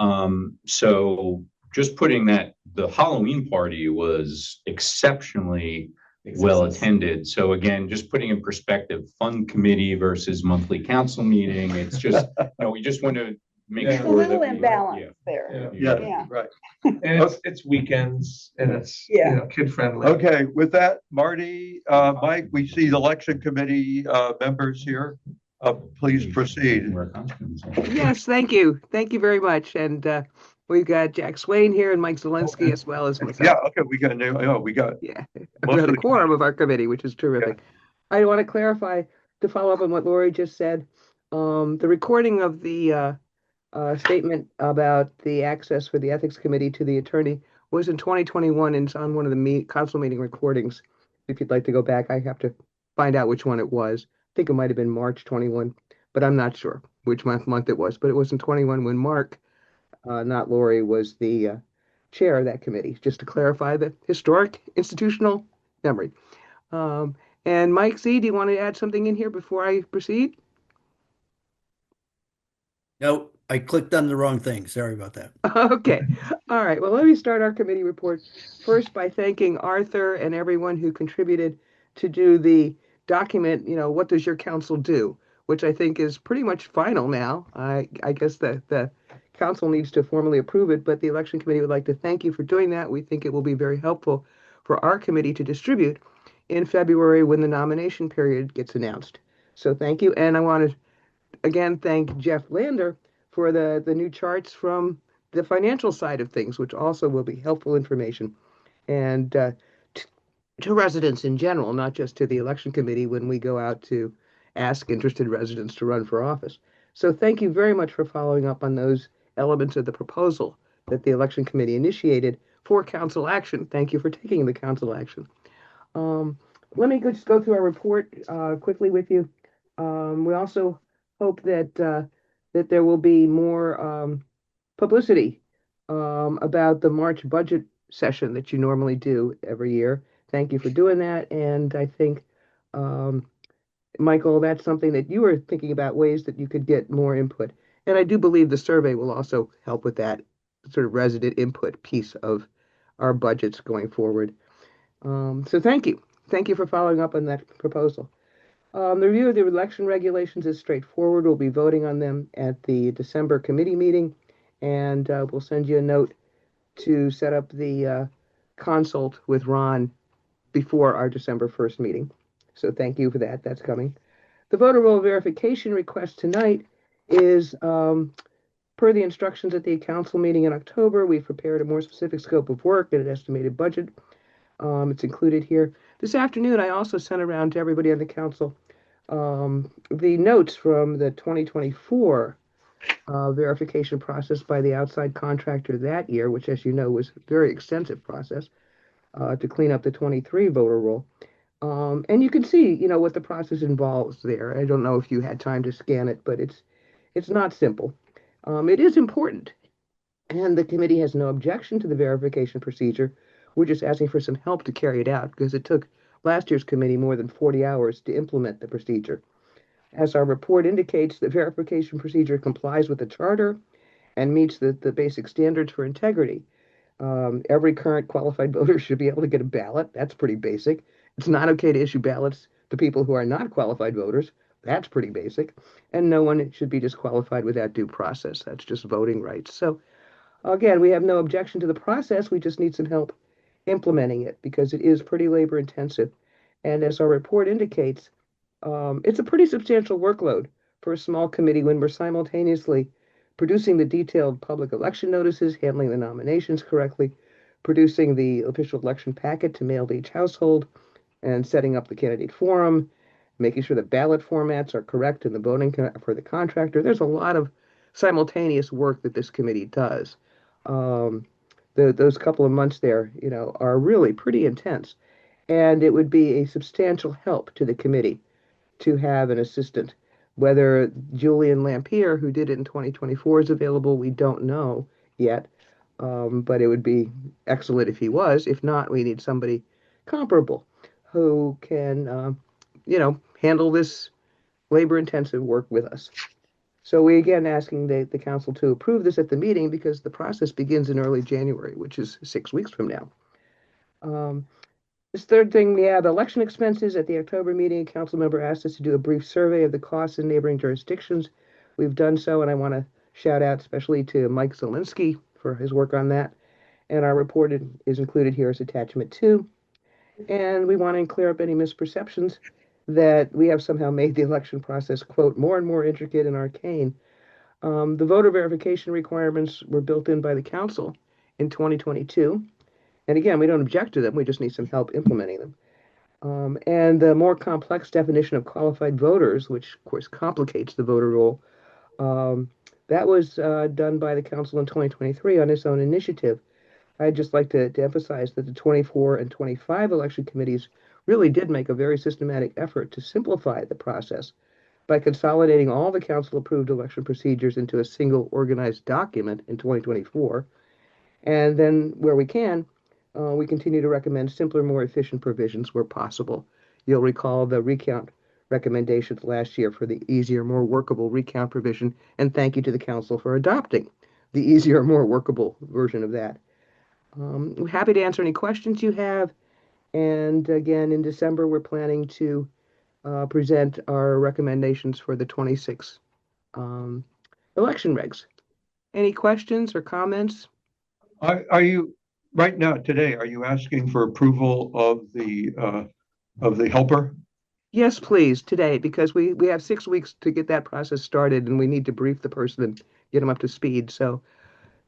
So just putting that, the Halloween party was exceptionally well attended. So again, just putting in perspective, fun committee versus monthly council meeting, it's just, we just want to make Yeah. It's a sure that little we. imbalance there. Yeah. Yeah, Yeah. right. And it's weekends and it's, kid friendly. Okay, with that, Marty, Mike, we see the election committee members here. Please proceed. Yes, thank you. Thank you very much. And we've got Jack Swain here and Mike Zelensky as well as myself. Yeah, okay, we got We got a quorum of our committee, which is terrific. I want to clarify, to follow up on what Lori just said, the recording of the statement about the access for the ethics committee to the attorney was in 2021 and it's on one of the council meeting recordings. If you'd like to go back, I have to find out which one it was. I think it might have been March 21, but I'm not sure which month it was. But it was in 21 when Mark, not Lori, was the chair of that committee, just to clarify the historic institutional memory. And Mike Z, do you want to add something in here before I proceed? No, I clicked on the wrong thing. Sorry about that. Okay. All right. Well, let me start our committee report first by thanking Arthur and everyone who contributed to do the document, what does your council do? Which I think is pretty much final now. I guess the council needs to formally approve it, but the election committee would like to thank you for doing that. We think it will be very helpful for our committee to distribute in February when the nomination period gets announced. So thank you. And I want to again thank Jeff Lander for the new charts from the financial side of things, which also will be helpful information. And to residents in general, not just to the election committee when we go out to ask interested residents to run for office. So thank you very much for following up on those elements of the proposal that the election committee initiated for council action. Thank you for taking the council action. Let me just go through our report quickly with you. We also hope that that there will be more publicity about the March budget session that you normally do every year. Thank you for doing that. And I think, Michael, that's something that you were thinking about, ways that you could get more input. And I do believe the survey will also help with that sort of resident input piece of our budgets going forward. So thank you. Thank you for following up on that proposal. The review of the election regulations is straightforward. We'll be voting on them at the December committee meeting, and we'll send you a note to set up the consult with Ron before our December 1st meeting. So thank you for that. That's coming. The voter roll verification request tonight is per the instructions at the council meeting in October. We've prepared a more specific scope of work and an estimated budget. It's included here. This afternoon, I also sent around to everybody on the council the notes from the 2024 verification process by the outside contractor that year, which, as you know, was a very extensive process to clean up the 23 voter roll. And you can see, what the process involves there. I don't know if you had time to scan it, but it's not simple. It is important, and the committee has no objection to the verification procedure. We're just asking for some help to carry it out because it took last year's committee more than 40 hours to implement the procedure. As our report indicates, the verification procedure complies with the charter and meets the basic standards for integrity. Every current qualified voter should be able to get a ballot. That's pretty basic. It's not okay to issue ballots to people who are not qualified voters. That's pretty basic. And no one should be disqualified without due process. That's just voting rights. So again, we have no objection to the process. We just need some help implementing it because it is pretty labor intensive. And as our report indicates, it's a pretty substantial workload for a small committee when we're simultaneously producing the detailed public election notices, handling the nominations correctly, producing the official election packet to mail to each household, and setting up the candidate forum, making sure the ballot formats are correct in the voting for the contractor. There's a lot of simultaneous work that this committee does. Those couple of months there, are really pretty intense. And it would be a substantial help to the committee to have an assistant. Whether Julian Lampier, who did it in 2024, is available, we don't know yet. But it would be excellent if he was. If not, we need somebody comparable who can, handle this labor-intensive work with us. So we again asking the council to approve this at the meeting because the process begins in early January, which is 6 weeks from now. This third thing, we have election expenses. At the October meeting, a council member asked us to do a brief survey of the costs in neighboring jurisdictions. We've done so, and I want to Shout out especially to Mike Zielinski for his work on that. And our report is included here as attachment 2. And we want to clear up any misperceptions that we have somehow made the election process, quote, more and more intricate and arcane. The voter verification requirements were built in by the council in 2022. And again, we don't object to them. We just need some help implementing them. And the more complex definition of qualified voters, which of course complicates the voter roll, that was done by the council in 2023 on its own initiative. I'd just like to emphasize that the 24 and 25 election committees really did make a very systematic effort to simplify the process by consolidating all the council-approved election procedures into a single organized document in 2024. And then where we can, we continue to recommend simpler, more efficient provisions where possible. You'll recall the recount recommendations last year for the easier, more workable recount provision, and thank you to the council for adopting the easier, more workable version of that. I'm happy to answer any questions you have. And again, in December, we're planning to present our recommendations for the 26 election regs. Any questions or comments? Are you, right now, today, are you asking for approval of the helper? Yes, please, today, because we have 6 weeks to get that process started and we need to brief the person and get them up to speed. So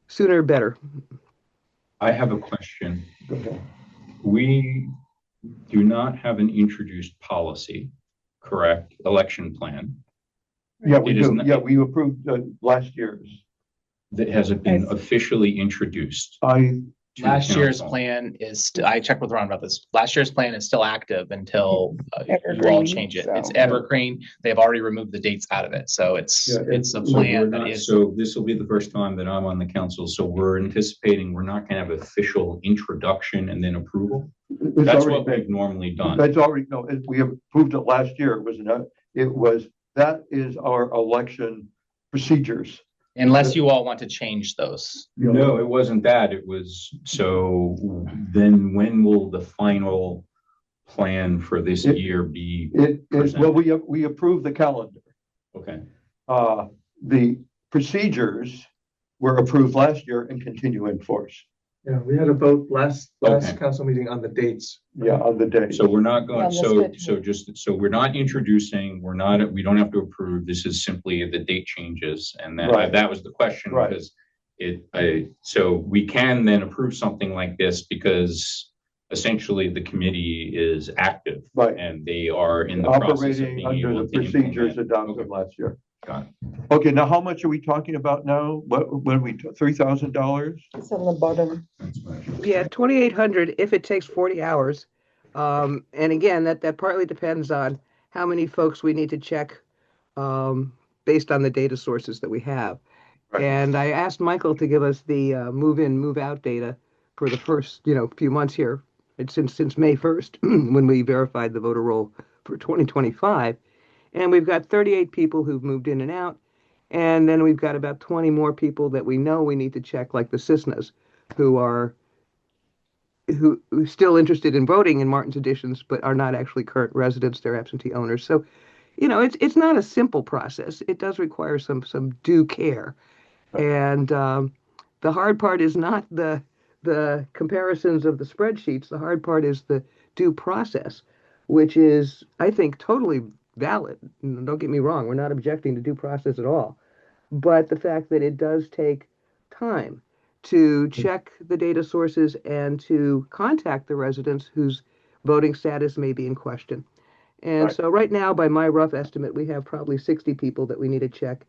sooner better. I have a question. We do not have an introduced policy, correct? Election plan. Yeah, we It is do. not- Yeah, we approved last year's. That has it been officially introduced? to the Last year's council? plan is, I checked with Ron about this. Last year's plan is still active until you all Evergreen, change it. so- It's evergreen. They've already removed the dates out of it. So it's Yeah, a So we're plan that not- is. So this will be the first time that I'm on the council, so we're anticipating we're not gonna have official introduction and then approval? It's That's already what been- we've normally done. That's already, no, we approved it last year. That is our election procedures. Unless you all want to change those. No, it wasn't that. It was, so then when will the final plan for this It- year be? Well, we approved the calendar. Okay, The procedures were approved last year and continue in force. Yeah, we had a vote last Okay. council meeting on the dates. Yeah, on the day. so we're not Yeah, going, that's so, good. so we're not introducing, we don't have to approve. This is simply the date changes. And Right. that was the question Right. because so we can then approve something like this because essentially the committee is active. Right. And they are in the process of Operating being under able the to procedures implement. adopted Okay. last year. Got it. Okay, now how much are we talking about now? What are we, $3,000? It's on the bottom. Yeah, 2,800 if it takes 40 hours. And again, that partly depends on how many folks we need to check based on the data sources that we have. Right. And I asked Michael to give us the move in, move out data for the first, few months here. It's since May 1st, when we verified the voter roll for 2025. And we've got 38 people who've moved in and out. And then we've got about 20 more people that we know we need to check, like the Cisnas, who are still interested in voting in Martin's Additions, but are not actually current residents. They're absentee owners. So, it's not a simple process. It does require some due care. And the hard part is not the comparisons of the spreadsheets. The hard part is the due process, which is, I think, totally valid. Don't get me wrong. We're not objecting to due process at all. But the fact that it does take time to check the data sources and to contact the residents whose voting status may be in question. And Right. so right now, by my rough estimate, we have probably 60 people that we need to check.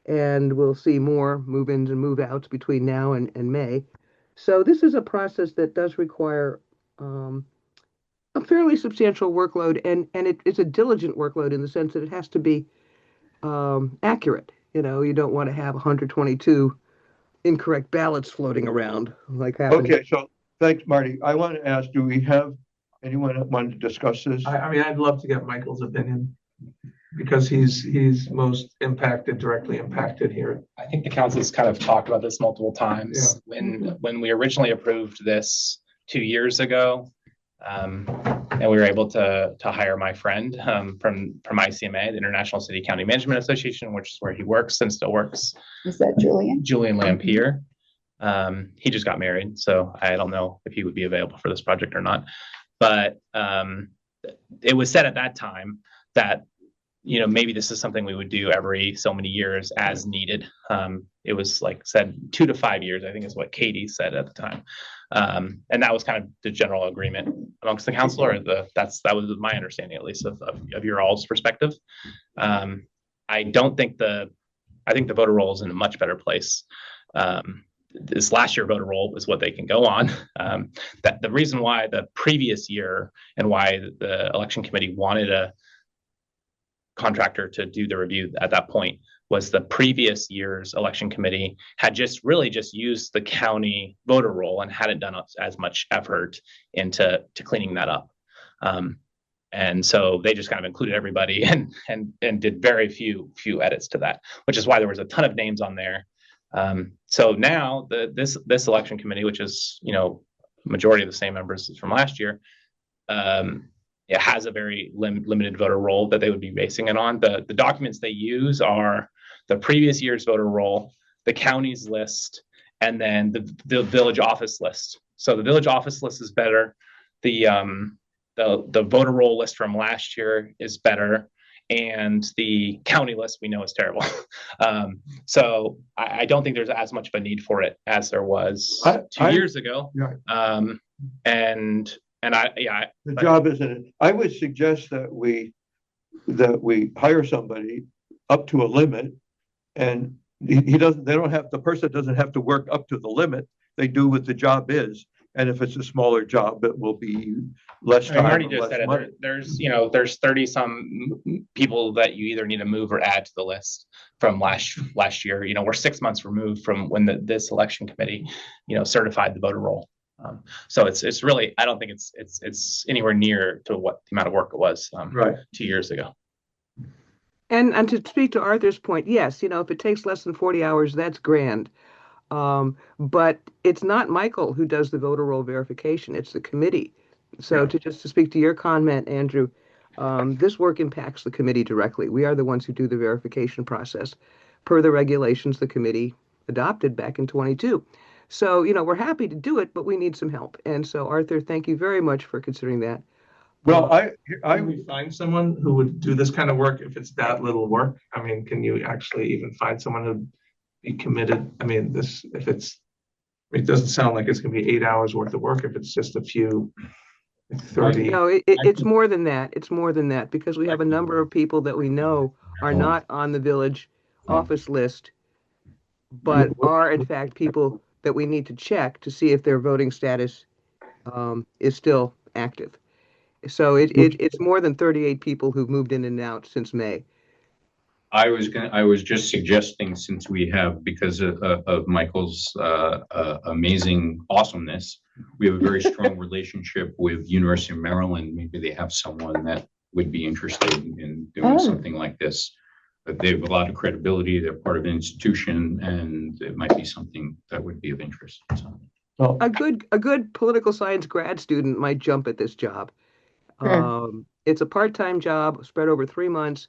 And we'll see more move-ins and move-outs between now and May. So this is a process that does require a fairly substantial workload, and it's a diligent workload in the sense that it has to be accurate. You don't want to have 122 incorrect ballots floating around like happened. Okay, so thanks, Marty. I want to ask, do we have anyone that wanted to discuss this? I mean, I'd love to get Michael's opinion because he's most directly impacted here. I think the council's kind of talked about this multiple times. When we originally approved this 2 years ago, And we were able to hire my friend from ICMA, the International City County Management Association, which is where he works and still works. Is that Julian? Julian Lampier. He just got married, so I don't know if he would be available for this project or not. But it was said at that time that, you know, maybe this is something we would do every so many years as needed. It was like said 2 to 5 years, I think is what Katie said at the time. And that was kind of the general agreement amongst the council, or that was my understanding, at least of your all's perspective. I think the voter roll is in a much better place. This last year voter roll is what they can go on. That the reason why the previous year and why the election committee wanted a contractor to do the review at that point was the previous year's election committee had just used the county voter roll and hadn't done as much effort into cleaning that up. And so they just kind of included everybody and did very few edits to that, which is why there was a ton of names on there. So now this election committee, which is, you know, majority of the same members from last year, it has a very limited voter roll that they would be basing it on. The documents they use are the previous year's voter roll, the county's list, and then the village office list. So the village office list is better. The voter roll list from last year is better. And the county list we know is terrible. So I don't think there's as much of a need for it as there was 2 years ago. Yeah. The job isn't it? I would suggest that we hire somebody up to a limit, and the person doesn't have to work up to the limit. They do what the job is. And if it's a smaller job, it will be less time. I already just said it. There's 30 some people that you either need to move or add to the list from last year. You know, we're 6 months removed from when this election committee, you know, certified the voter roll. So it's really, I don't think it's anywhere near to what the amount of work it was 2 years ago. And to speak to Arthur's point, yes, you know, if it takes less than 40 hours, that's grand. But it's not Michael who does the voter roll verification, it's the committee. So to speak to your comment, Andrew, this work impacts the committee directly. We are the ones who do the verification process per the regulations the committee adopted back in 22. So, you know, we're happy to do it, but we need some help. And so, Arthur, thank you very much for considering that. Well, can we find someone who would do this kind of work if it's that little work? I mean, can you actually even find someone who'd be committed? I mean, it doesn't sound like it's going to be 8 hours worth of work if it's just a few 30. No, it's more than that. It's more than that, because we have a number of people that we know are not on the village office list, but are in fact people that we need to check to see if their voting status is still active. So it's more than 38 people who've moved in and out since May. I was just suggesting, since we have, because of Michael's amazing awesomeness, we have a very strong relationship with University of Maryland. Maybe they have someone that would be interested in doing something like this. But they have a lot of credibility. They're part of an institution, and it might be something that would be of interest. So. A good political science grad student might jump at this job. It's a part-time job spread over 3 months.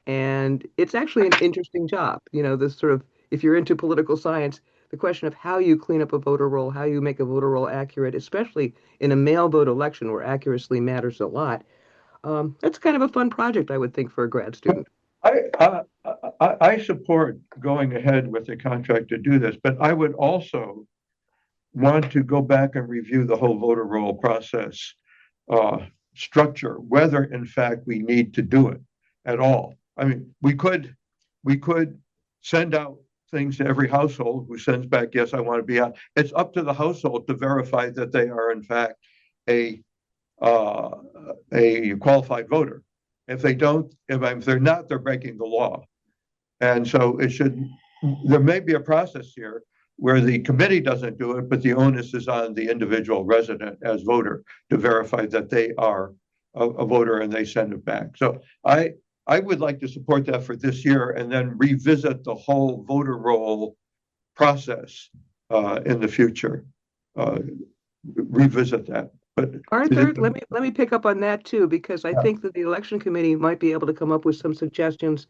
And it's actually an interesting job. You know, this sort of, if you're into political science, the question of how you clean up a voter roll, how you make a voter roll accurate, especially in a mail vote election where accuracy matters a lot. That's kind of a fun project, I would think, for a grad student. I support going ahead with the contract to do this, but I would also want to go back and review the whole voter roll process structure, whether in fact we need to do it at all. I mean, we could send out things to every household who sends back, yes, I want to be out. It's up to the household to verify that they are in fact a qualified voter. If they don't, if they're not, they're breaking the law. And so there may be a process here where the committee doesn't do it, but the onus is on the individual resident as voter to verify that they are a voter and they send it back. So I would like to support that for this year and then revisit the whole voter roll process in the future. Revisit that. But is Arthur, it- let me pick up on that too, because I think that the election committee might be able to come up with some suggestions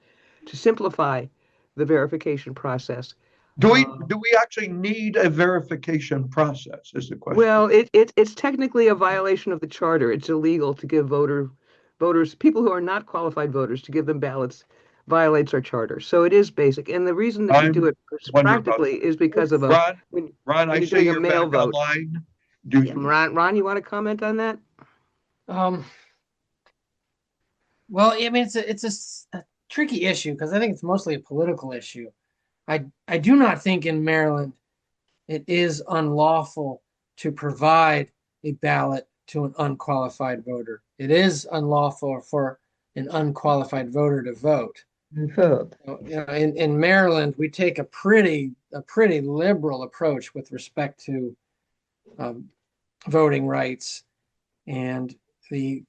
to simplify the verification process. do we actually need a verification process is the question. Well, it's technically a violation of the charter. It's illegal to give voters, people who are not qualified voters, to give them ballots violates our charter. So it is basic. And the reason that we do it wondering about practically is because of Ron, when I you're see doing a you're mail back vote. online. Ron, you want to comment on that? Well, I mean, it's a tricky issue because I think it's mostly a political issue. I do not think in Maryland it is unlawful to provide a ballot to an unqualified voter. It is unlawful for an unqualified voter to vote. So, in Maryland, we take a pretty liberal approach with respect to voting rights, and the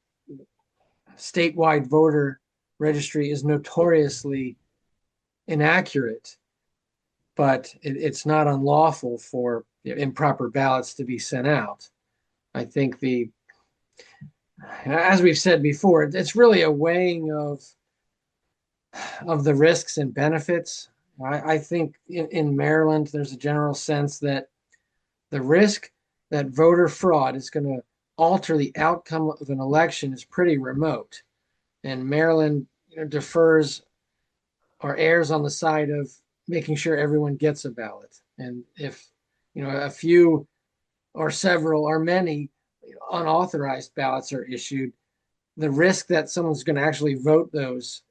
statewide voter registry is notoriously inaccurate, but it's not unlawful for improper ballots to be sent out. I think as we've said before, it's really a weighing of the risks and benefits. I think in Maryland, there's a general sense that the risk that voter fraud is going to alter the outcome of an election is pretty remote. And Maryland defers or errs on the side of making sure everyone gets a ballot. And if a few or several or many unauthorized ballots are issued, the risk that someone's going to actually vote those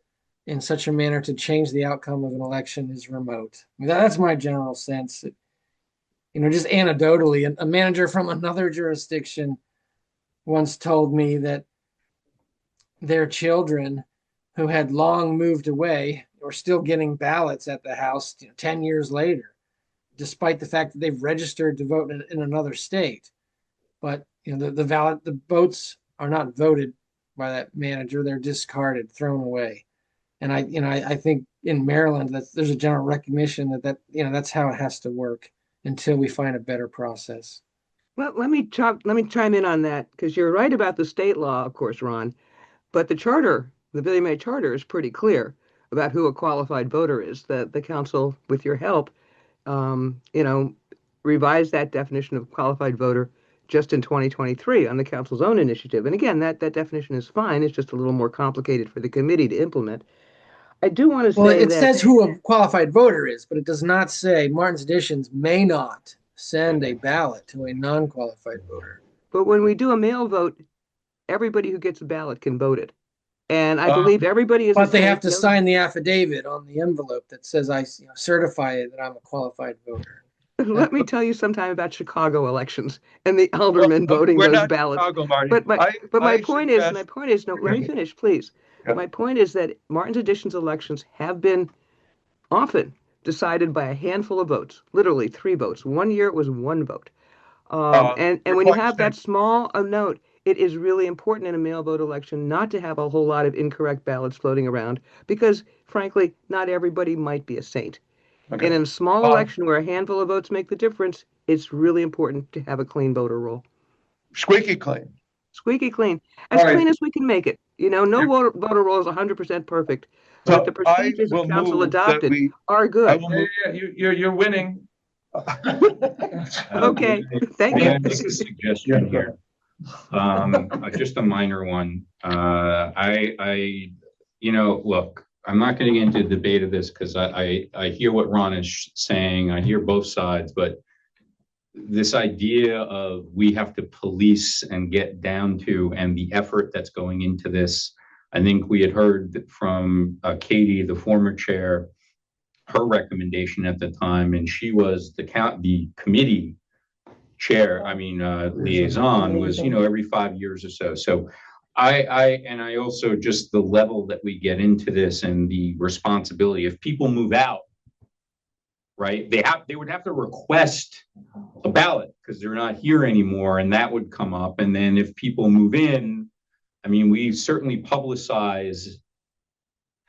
in such a manner to change the outcome of an election is remote. I mean, that's my general sense. Just anecdotally, a manager from another jurisdiction once told me that their children who had long moved away are still getting ballots at the house 10 years later, despite the fact that they've registered to vote in another state. But the votes are not voted by that manager; they're discarded, thrown away. And I think in Maryland that there's a general recognition that that's how it has to work until we find a better process. Well, let me chime in on that, because you're right about the state law, of course, Ron, but the charter, the Billy May Charter, is pretty clear about who a qualified voter is. The council, with your help, revised that definition of qualified voter just in 2023 on the council's own initiative. And again, that definition is fine. It's just a little more complicated for the committee to implement. I do want to say Well, it that says who a qualified voter is, but it does not say Martin's Additions may not send a ballot to a non-qualified voter. But when we do a mail vote, everybody who gets a ballot can vote it. And I believe everybody is. But they have to sign the affidavit on the envelope that says I certify that I'm a qualified voter. Let me tell you sometime about Chicago elections and the aldermen voting those ballots. Chicago, Marty. But my I point is, suggest- no, let me finish, please. Yeah. My point is that Martin's Additions elections have been often decided by a handful of votes, literally 3 votes. One year it was 1 vote. And when you have that small a note, it is really important in a mail vote election not to have a whole lot of incorrect ballots floating around, because frankly, not everybody might be a saint. Okay. And in a small election where a handful of votes make the difference, it's really important to have a clean voter roll. Squeaky clean. Squeaky clean. As All right. clean as we can make it. No voter roll is 100% perfect. So But the procedures I the will council move that adopted we- are I good. will move- You're winning. Okay, thank May I you. make a suggestion here? Just a minor one. Look, I'm not going to get into a debate of this because I hear what Ron is saying. I hear both sides, but this idea of we have to police and get down to, and the effort that's going into this, I think we had heard from Katie, the former chair, her recommendation at the time, and she was the committee chair, liaison, was, every 5 years or so. So I also just the level that we get into this and the responsibility. If people move out, right, they would have to request a ballot because they're not here anymore, and that would come up. And then if people move in, we certainly publicize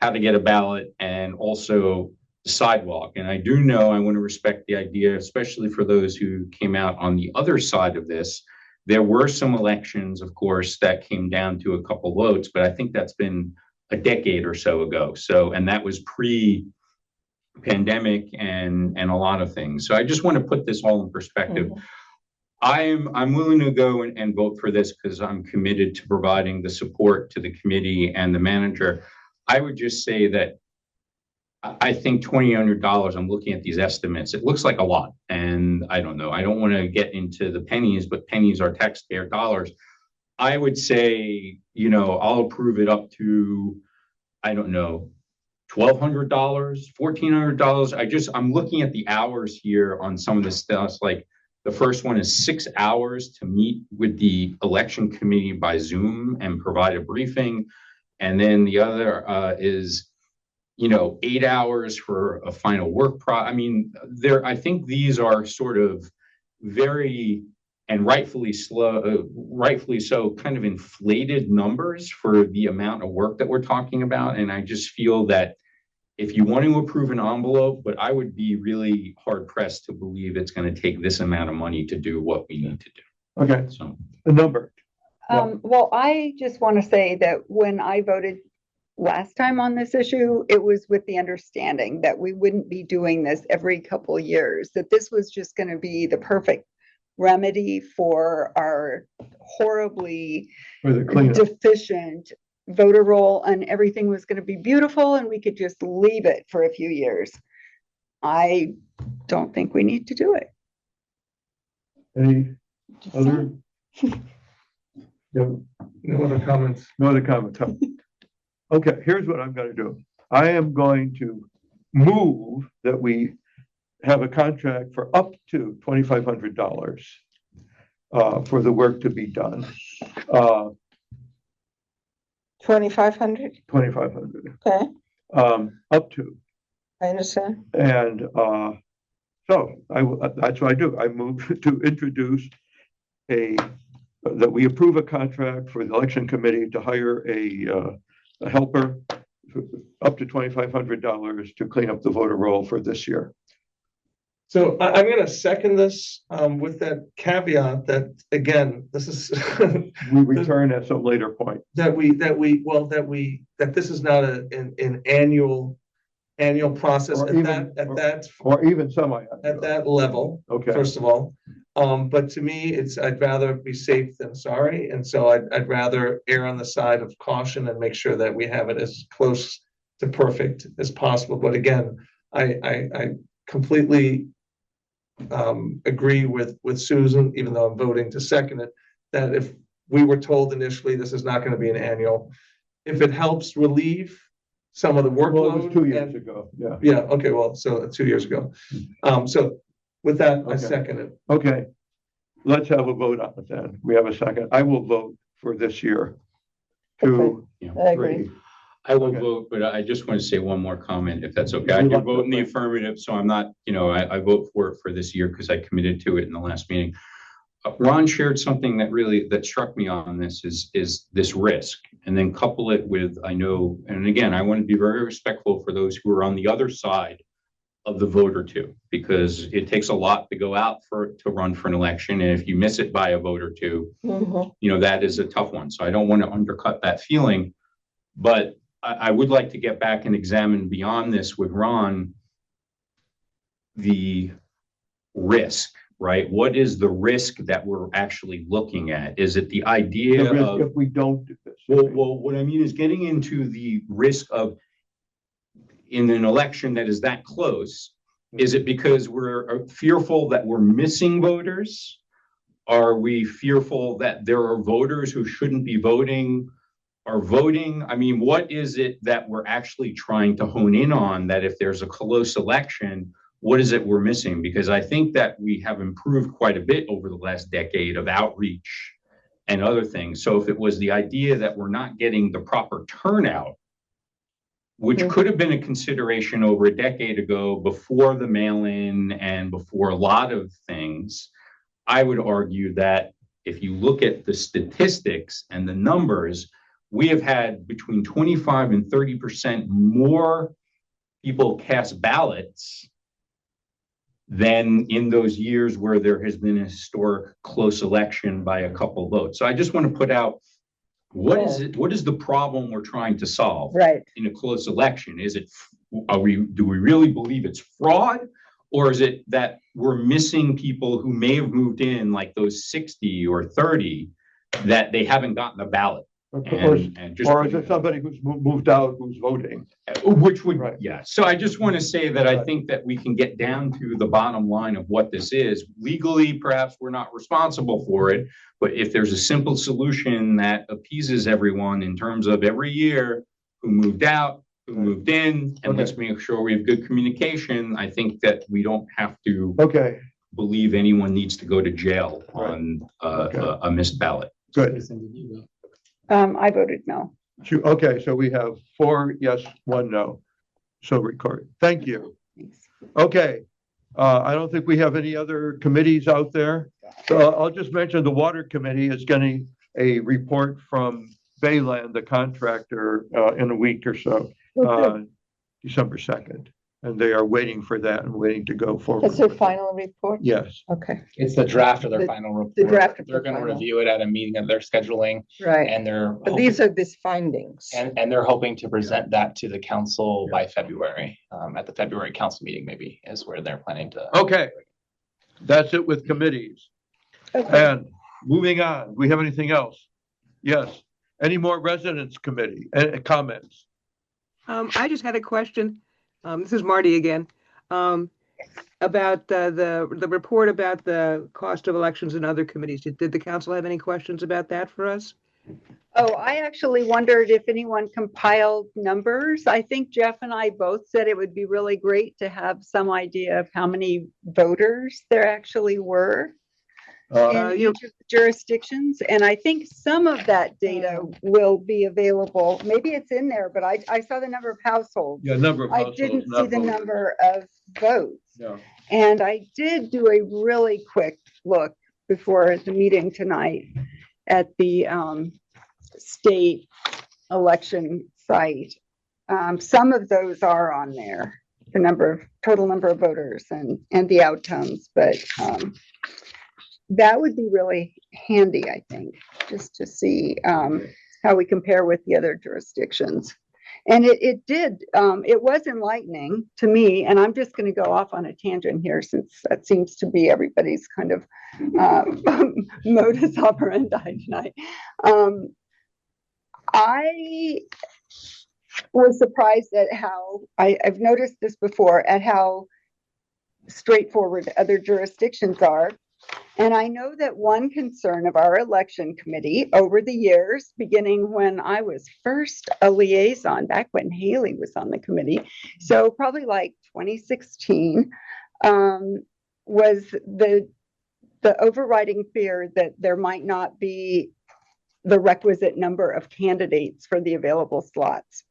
how to get a ballot and also the sidewalk. And I do know I want to respect the idea, especially for those who came out on the other side of this, There were some elections, of course, that came down to a couple votes, but I think that's been a decade or so ago. So, and that was pre-pandemic and a lot of things. So I just want to put this all in perspective. I'm willing to go and vote for this because I'm committed to providing the support to the committee and the manager. I would just say that I think $2,800, I'm looking at these estimates, it looks like a lot. And I don't know, I don't want to get into the pennies, but pennies are taxpayer dollars. I would say, you know, I'll approve it up to, I don't know, $1,200, $1,400. I'm looking at the hours here on some of this stuff. Like the first one is 6 hours to meet with the election committee by Zoom and provide a briefing. And then the other is, you know, 8 hours for a final work I mean, I think these are sort of very, and rightfully so, kind of inflated numbers for the amount of work that we're talking about. And I just feel that if you want to approve an envelope, but I would be really hard pressed to believe it's going to take this amount of money to do what we need to do. Okay, So the number. Well, I just want to say that when I voted last time on this issue, it was with the understanding that we wouldn't be doing this every couple of years, that this was just going to be the perfect remedy for our horribly For the cleanup. deficient voter roll, and everything was going to be beautiful and we could just leave it for a few years. I don't think we need to do it. Any other? No, No other comments? no other comments. Huh? Okay, here's what I'm going to do. I am going to move that we have a contract for up to $2,500 for the work to be done. 2,500, 2,500, okay, up to. I understand. And so that's what I do. I move to introduce that we approve a contract for the election committee to hire a helper up to $2,500 to clean up the voter roll for this year. So I'm going to second this with that caveat that, again, this is We return at some later point. that this is not an annual process Or at even- that Or even semi. at that level. Okay. First of all, but to me, I'd rather be safe than sorry, and so I'd rather err on the side of caution and make sure that we have it as close to perfect as possible. But again, I completely agree with Susan, even though I'm voting to second it, that if we were told initially this is not going to be an annual, if it helps relieve some of the Well, it workload. was 2 years ago, yeah. Yeah, okay, well, so 2 years ago. So with that, I Okay. second it. Okay, let's have a vote on it then. We have a second. I will vote for this year. 2, I agree. 3. I will Okay. vote, but I just want to say one more comment, if that's okay. I Would you do like vote in the to- affirmative, so I'm not, you know, I vote for it for this year because I committed to it in the last meeting. Ron shared something that struck me on this is this risk, and then couple it with, I know, and again, I want to be very respectful for those who are on the other side of the vote or two, because it takes a lot to go out to run for an election, and if you miss it by a vote or two, Mhm. you know, that is a tough one. So I don't want to undercut that feeling, but I would like to get back and examine beyond this with Ron, the risk, right? What is the risk that we're actually looking at? Is it the idea The risk of, if we don't do this. well, what I mean is getting into the risk of in an election that is that close, is it because we're fearful that we're missing voters? Are we fearful that there are voters who shouldn't be voting are voting? I mean, what is it that we're actually trying to hone in on, that if there's a close election, what is it we're missing? Because I think that we have improved quite a bit over the last decade of outreach and other things. So if it was the idea that we're not getting the proper turnout, which could have been a consideration over a decade ago before the mail-in and before a lot of things, I would argue that if you look at the statistics and the numbers, we have had between 25 and 30% more people cast ballots than in those years where there has been a historic close election by a couple votes. So I just want to put out, what is the problem we're trying to solve? Right. In a close election? Is it, do we really believe it's fraud? Or is it that we're missing people who may have moved in, like those 60 or 30, that they haven't gotten the ballot? Or is it somebody who's moved out who's voting? Which would, Right. yeah. So I just want to say that I think that we can get down to the bottom line of what this is. Legally, perhaps we're not responsible for it, but if there's a simple solution that appeases everyone in terms of every year who moved out, who moved in, and let's make sure we have good communication, I think that we don't have to Okay, believe anyone needs to go to jail Right. on Okay. a missed ballot. good. I voted no. Okay, so we have 4 yes, 1 no. So record. Thank you. Okay. I don't think we have any other committees out there. So I'll just mention the Water Committee is getting a report from Bayland, the contractor, in a week or so, December 2nd. And they are waiting for that and waiting to go forward. That's their with it. final report? Yes. Okay, It's the draft of their The- final report. the draft of They're the gonna final. review it at a meeting that they're scheduling, right. and they're But these are these findings. and they're hoping to present that to the council by February. At the February council meeting, maybe is where they're planning to. Okay. That's it with committees. And moving on, do we have anything else? Yes. Any more residents committee comments? I just had a question. This is Marty again. About the report about the cost of elections and other committees. Did the council have any questions about that for us? Oh, I actually wondered if anyone compiled numbers. I think Jeff and I both said it would be really great to have some idea of how many voters there actually were in each of the jurisdictions. And I think some of that data will be available. Maybe it's in there, but I saw the number of households. Yeah, number of I households. didn't not see the voting. number of votes. Yeah. And I did do a really quick look before the meeting tonight at the state election site. Some of those are on there, the total number of voters and the outcomes, but that would be really handy, I think, just to see how we compare with the other jurisdictions. And it was enlightening to me, and I'm just going to go off on a tangent here since that seems to be everybody's kind of modus operandi tonight. I was surprised at how, I've noticed this before, at how straightforward other jurisdictions are. And I know that one concern of our election committee over the years, beginning when I was first a liaison, back when Haley was on the committee, so probably like 2016, was the overriding fear that there might not be the requisite number of candidates for the available slots.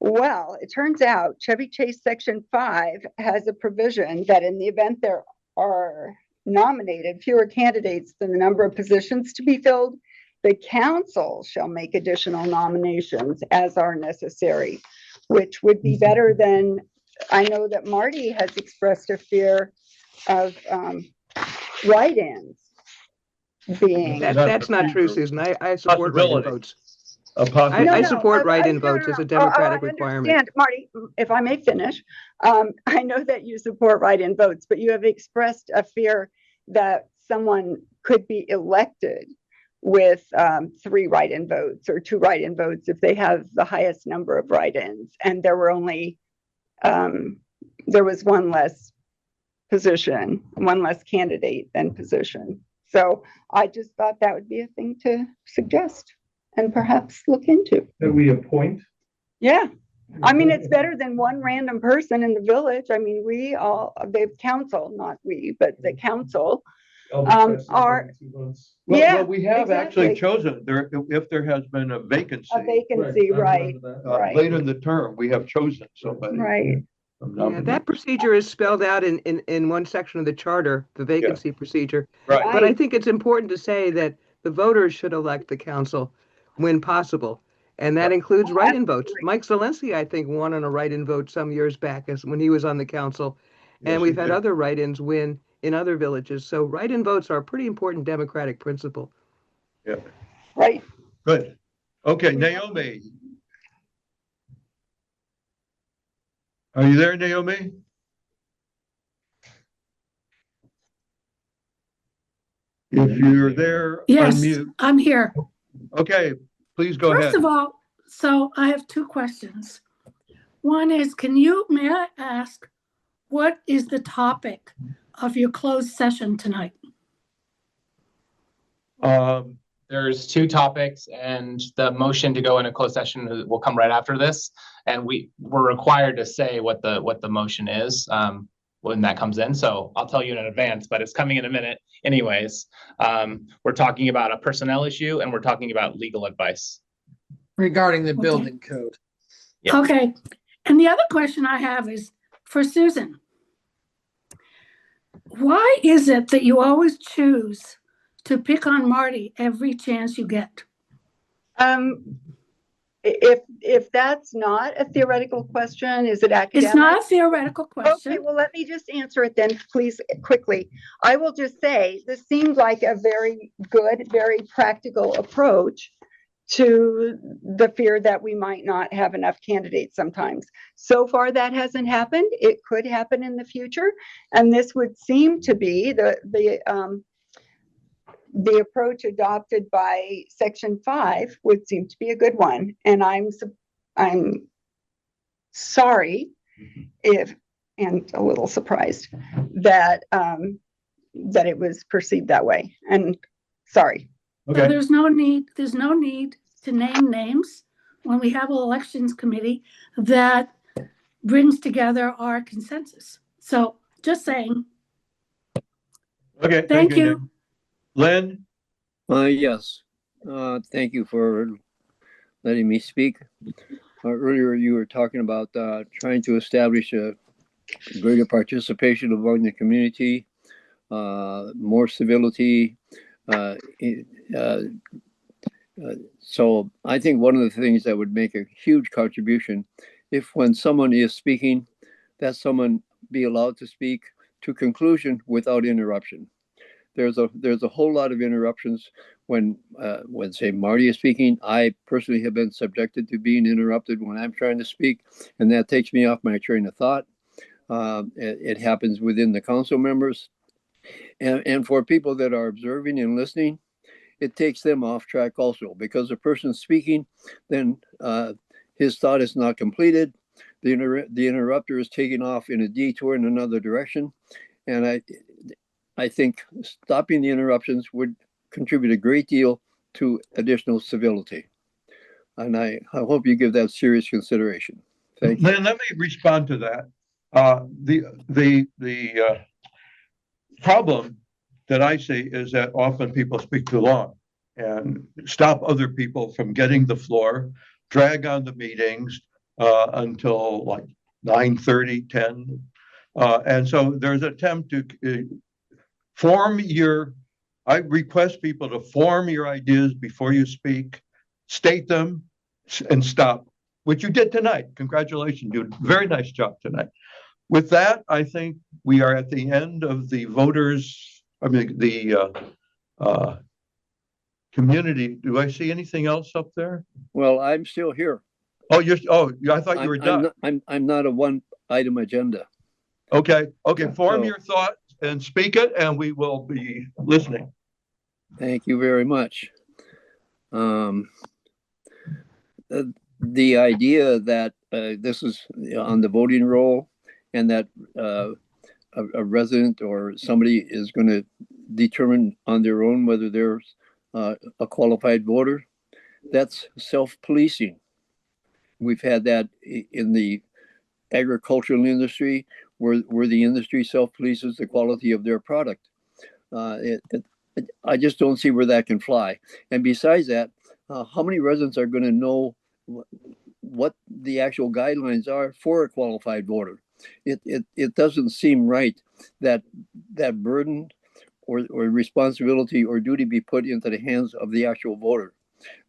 Well, it turns out Chevy Chase Section 5 has a provision that in the event there are nominated fewer candidates than the number of positions to be filled, the council shall make additional nominations as are necessary, which would be better than, I know that Marty has expressed a fear of write-ins being. That's not true, Susan. I support write-in Possibility. votes. Possibility. I support write-in votes as a democratic I requirement. understand. Marty, if I may finish, I know that you support write-in votes, but you have expressed a fear that someone could be elected with 3 write-in votes or 2 write-in votes if they have the highest number of write-ins, and there were only there was one less position, one less candidate than position. So I just thought that would be a thing to suggest and perhaps look into. That we appoint. Yeah. I mean, it's better than one random person in the village. I mean, the council, not we, but the council are. Well, we have exactly. actually chosen there, if there has been a vacancy. A vacancy, right, right. Late in the term, we have chosen somebody. Right. Yeah, that procedure is spelled out in one section of the charter, the vacancy procedure. Right. But I think it's important to say that the voters should elect the council when possible. And that includes write-in votes. Mike Zelensky, I think, won on a write-in vote some years back when he was on the council. Yes, And we've you had did. other write-ins win in other villages. So write-in votes are a pretty important democratic principle. Yeah, Right. good. Okay, Naomi. Are you there, Naomi? If you're there, Yes, unmute. I'm here. Okay, please go First ahead. of all, so I have two questions. One is, may I ask, what is the topic of your closed session tonight? There's two topics, and the motion to go into closed session will come right after this. And we're required to say what the motion is when that comes in. So I'll tell you in advance, but it's coming in a minute anyways. We're talking about a personnel issue, and we're talking about legal advice. Regarding the building code. Yeah. Okay. And the other question I have is for Susan. Why is it that you always choose to pick on Marty every chance you get? If that's not a theoretical question, is it academic? It's not a theoretical question. Okay, well, let me just answer it then, please, quickly. I will just say, this seemed like a very good, very practical approach to the fear that we might not have enough candidates sometimes. So far, that hasn't happened. It could happen in the future. And this would seem to be the approach adopted by Section 5 would seem to be a good one. And I'm sorry and a little surprised that it was perceived that way. And sorry. Okay. So there's no need to name names when we have an elections committee that brings together our consensus. So just saying. Okay. Thank you. Len? Yes. Thank you for letting me speak. Earlier, you were talking about trying to establish a greater participation among the community, more civility. So I think one of the things that would make a huge contribution, if when someone is speaking, that someone be allowed to speak to conclusion without interruption. There's a whole lot of interruptions when say Marty is speaking. I personally have been subjected to being interrupted when I'm trying to speak, and that takes me off my train of thought. It happens within the council members, and for people that are observing and listening, it takes them off track also, because the person speaking, then his thought is not completed. The interrupter is taking off in a detour in another direction, and I think stopping the interruptions would contribute a great deal to additional civility. And I hope you give that serious consideration. Thank you. Let me respond to that. The problem that I see is that often people speak too long and stop other people from getting the floor, drag on the meetings until like 9:30, 10. And so there's an attempt to I request people to form your ideas before you speak, state them, and stop, which you did tonight. Congratulations, you did a very nice job tonight. With that, I think we are at the end of the community. Do I see anything else up there? Well, I'm still here. Oh, I thought you were done. I'm not a one-item agenda. Okay. Form your thought and speak it, and we will be listening. Thank you very much. The idea that this is on the voting roll and that a resident or somebody is going to determine on their own whether they're a qualified voter, that's self-policing. We've had that in the agricultural industry where the industry self-polices the quality of their product. I just don't see where that can fly. And besides that, how many residents are going to know what the actual guidelines are for a qualified voter? It doesn't seem right that burden or responsibility or duty be put into the hands of the actual voter.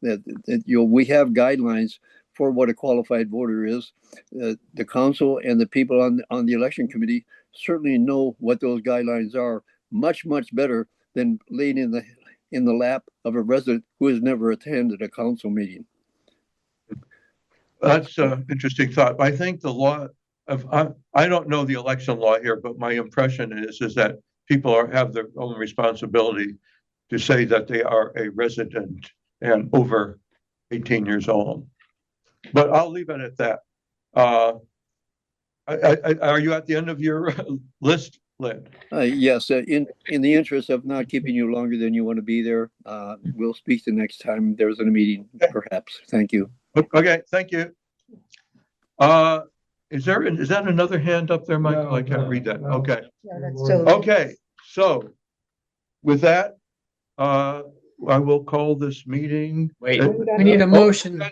That we have guidelines for what a qualified voter is. The council and the people on the election committee certainly know what those guidelines are much, much better than laying in the lap of a resident who has never attended a council meeting. That's an interesting thought. I think the law of, I don't know the election law here, but my impression is that people have their own responsibility to say that they are a resident and over 18 years old. But I'll leave it at that. Are you at the end of your list, Lynn? Yes, in the interest of not keeping you longer than you want to be there, we'll speak the next time there's a meeting, perhaps. Thank you. Okay, thank you. Is that another hand up there, Michael? I can't read that. Okay. Okay, so with that, I will call this meeting. Wait, we need a motion.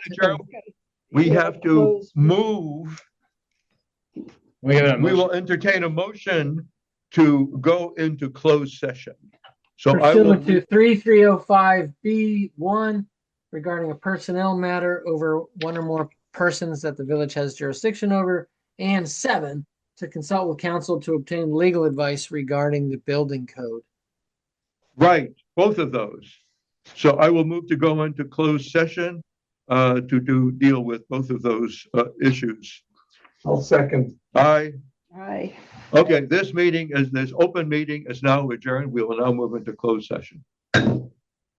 We have to move. We will entertain a motion to go into closed session. So I will. Pursuant to 3305B1 regarding a personnel matter over one or more persons that the village has jurisdiction over, and 7, to consult with counsel to obtain legal advice regarding the building code. Right, both of those. So I will move to go into closed session to deal with both of those issues. I'll second. Aye. Aye. Okay, this open meeting is now adjourned. We will now move into closed session.